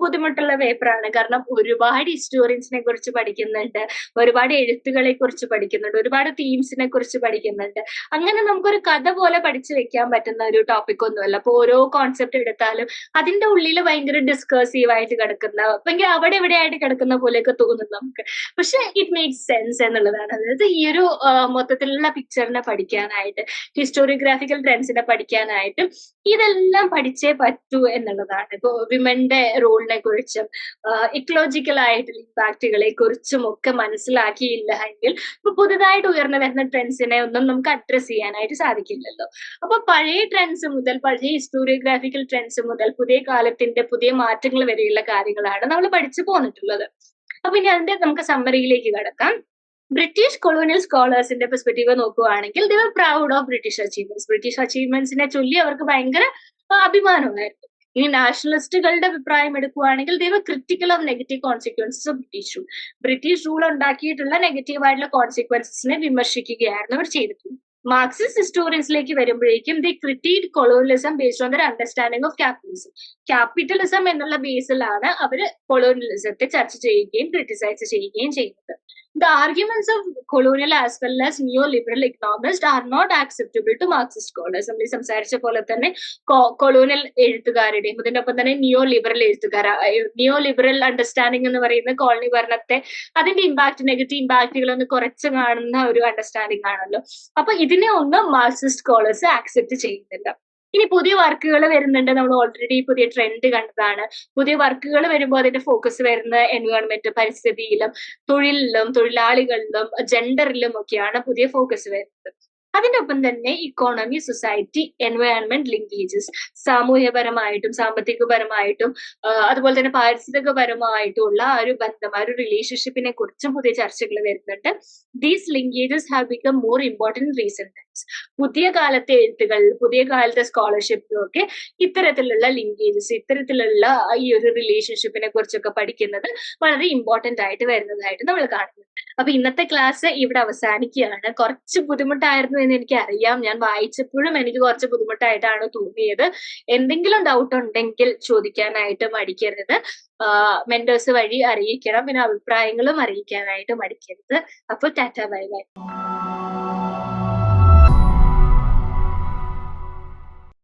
ബുദ്ധിമുട്ടുള്ള പേപ്പറാണ്. കാരണം ഒരുപാട് ഹിസ്റ്റോറിയൻസിനെ കുറിച്ച് പഠിക്കുന്നുണ്ട്, ഒരുപാട് എഴുത്തുകളെ കുറിച്ച് പഠിക്കുന്നുണ്ട്, ഒരുപാട് തീംസിനെ കുറിച്ച് പഠിക്കുന്നുണ്ട്. അങ്ങനെ നമുക്കൊരു കഥ പോലെ പഠിച്ചു വെക്കാൻ പറ്റുന്ന ഒരു ടോപ്പിക് ഒന്നുമല്ല. അപ്പൊ ഓരോ കോൺസെപ്റ്റ് എടുത്താലും അതിന്റെ ഉള്ളിൽ ഭയങ്കര ഡിസ്കസീവ് ആയിട്ട് കിടക്കുന്ന, ഭയങ്കര അവിടെ ഇവിടെ ആയിട്ട് കിടക്കുന്ന പോലെയൊക്കെ തോന്നും നമുക്ക്. പക്ഷെ ഇറ്റ് മേക്സ് സെൻസ് എന്നുള്ളതാണ്. അതായത് ഈ ഒരു മൊത്തത്തിലുള്ള പിക്ചറിനെ പഠിക്കാനായിട്ട്, ഹിസ്റ്റോറിയോഗ്രാഫിക്കൽ ട്രെൻഡ്സിനെ പഠിക്കാനായിട്ടും ഇതെല്ലാം പഠിച്ചേ പറ്റൂ എന്നുള്ളതാണ്. ഇപ്പൊ വിമന്റെ റോളിനെ കുറിച്ചും ഇക്കോളജിക്കൽ ആയിട്ടുള്ള ഇമ്പാക്റ്റുകളെ കുറിച്ചും ഒക്കെ മനസ്സിലാക്കിയില്ല എങ്കിൽ ഇപ്പൊ പുതുതായിട്ട് ഉയർന്നു വരുന്ന ട്രെൻഡ്സിനെ ഒന്നും നമുക്ക് അഡ്രസ് ചെയ്യാനായിട്ട് സാധിക്കില്ലല്ലോ. അപ്പൊ പഴയ ട്രെൻഡ്സ് മുതൽ, പഴയ ഹിസ്റ്റോറിയോഗ്രാഫിക്കൽ ട്രെൻഡ്സ് മുതൽ പുതിയ കാലത്തിന്റെ പുതിയ മാറ്റങ്ങൾ വരെയുള്ള കാര്യങ്ങളാണ് നമ്മൾ പഠിച്ചു പോന്നിട്ടുള്ളത്. അപ്പൊ ഇനി അതിന്റെ നമുക്ക് സമ്മറിയിലേക്ക് കടക്കാം. ബ്രിട്ടീഷ് കൊളോണിയൽ സ്കോളേഴ്സിന്റെ പെർസ്പെക്റ്റീവ് നോക്കുകയാണെങ്കിൽ they were proud of British achievements. British അച്ചീവ്മെന്റ്സിനെ ചൊല്ലി അവർക്ക് ഭയങ്കര അഭിമാനമായിരുന്നു. ഇനി നാഷണലിസ്റ്റുകളുടെ അഭിപ്രായം എടുക്കുകയാണെങ്കിൽ they were critical of negative consequences of British rule. British rule ഉണ്ടാക്കിയിട്ടുള്ള നെഗറ്റീവ് ആയിട്ടുള്ള കോൺസിക്വൻസസിനെ വിമർശിക്കുകയായിരുന്നു അവർ ചെയ്തിട്ടുള്ളത്. മാർക്സിസ്റ്റ് ഹിസ്റ്റോറിയൻസിലേക്ക് വരുമ്പോഴേക്കും they critiqued colonialism based on their understanding of capitalism. Capitalism എന്നുള്ള ബേസിലാണ് അവർ കൊളോണിയലിസത്തെ ചർച്ച ചെയ്യുകയും ക്രിട്ടിസൈസ് ചെയ്യുകയും ചെയ്യുന്നത്. The arguments of colonial as well as neoliberal economists are not acceptable to Marxist scholars. നമ്മൾ ഈ സംസാരിച്ച പോലെ തന്നെ കൊളോണിയൽ എഴുത്തുകാരുടെയും അതിന്റെ ഒപ്പം തന്നെ നിയോ ലിബറൽ അണ്ടർസ്റ്റാൻഡിംഗ് എന്ന് പറയുന്ന കോളനി ഭരണത്തെ അതിന്റെ ഇമ്പാക്ട്, നെഗറ്റീവ് ഇമ്പാക്റ്റുകൾ ഒന്ന് കുറച്ച് കാണുന്ന ഒരു അണ്ടർസ്റ്റാൻഡിംഗ് ആണല്ലോ. അപ്പൊ ഇതിനെ ഒന്നും മാർക്സിസ്റ്റ് സ്കോളേഴ്സ് ആക്സെപ്റ്റ് ചെയ്യുന്നില്ല. ഇനി പുതിയ വർക്കുകൾ വരുന്നുണ്ട്. നമ്മൾ ഓൾറെഡി പുതിയ ട്രെൻഡ് കണ്ടതാണ്. പുതിയ വർക്കുകൾ വരുമ്പോൾ അതിന്റെ ഫോക്കസ് വരുന്ന എൻവയോൺമെന്റ്, പരിസ്ഥിതിയിലും തൊഴിലിലും തൊഴിലാളികളിലും ജെൻഡറിലും ഒക്കെയാണ് പുതിയ ഫോക്കസ് വരുന്നത്. അതിന്റെ ഒപ്പം തന്നെ ഇക്കോണമി, സൊസൈറ്റി, എൻവയോൺമെന്റ് ലിങ്കേജസ്, സാമൂഹ്യപരമായിട്ടും സാമ്പത്തികപരമായിട്ടും അതുപോലെ തന്നെ പാരിസ്ഥിതികപരമായിട്ടുള്ള ആ ഒരു ബന്ധം, ആ ഒരു റിലേഷൻഷിപ്പിനെ കുറിച്ചും പുതിയ ചർച്ചകൾ വരുന്നുണ്ട്. These linkages have become more important recent times. പുതിയ കാലത്തെ എഴുത്തുകൾ, പുതിയ കാലത്തെ സ്കോളർഷിപ്പും ഒക്കെ ഇത്തരത്തിലുള്ള ലിങ്കേജസ്, ഇത്തരത്തിലുള്ള ഈ ഒരു റിലേഷൻഷിപ്പിനെ കുറിച്ചൊക്കെ പഠിക്കുന്നത് വളരെ ഇമ്പോർട്ടന്റ് ആയിട്ട് വരുന്നതായിട്ട് നമ്മൾ കാണുന്നു. അപ്പൊ ഇന്നത്തെ ക്ലാസ് ഇവിടെ അവസാനിക്കുകയാണ്. കുറച്ച് ബുദ്ധിമുട്ടായിരുന്നു എന്ന് എനിക്ക് അറിയാം. ഞാൻ വായിച്ചപ്പോഴും എനിക്ക് കുറച്ച് ബുദ്ധിമുട്ടായിട്ടാണ് തോന്നിയത്. എന്തെങ്കിലും ഡൗട്ട് ഉണ്ടെങ്കിൽ ചോദിക്കാനായിട്ട് മടിക്കരുത്. മെന്റേഴ്സ് വഴി അറിയിക്കണം. പിന്നെ അഭിപ്രായങ്ങളും അറിയിക്കാനായിട്ട് മടിക്കരുത്. അപ്പൊ ടാറ്റ, ബൈ ബൈ.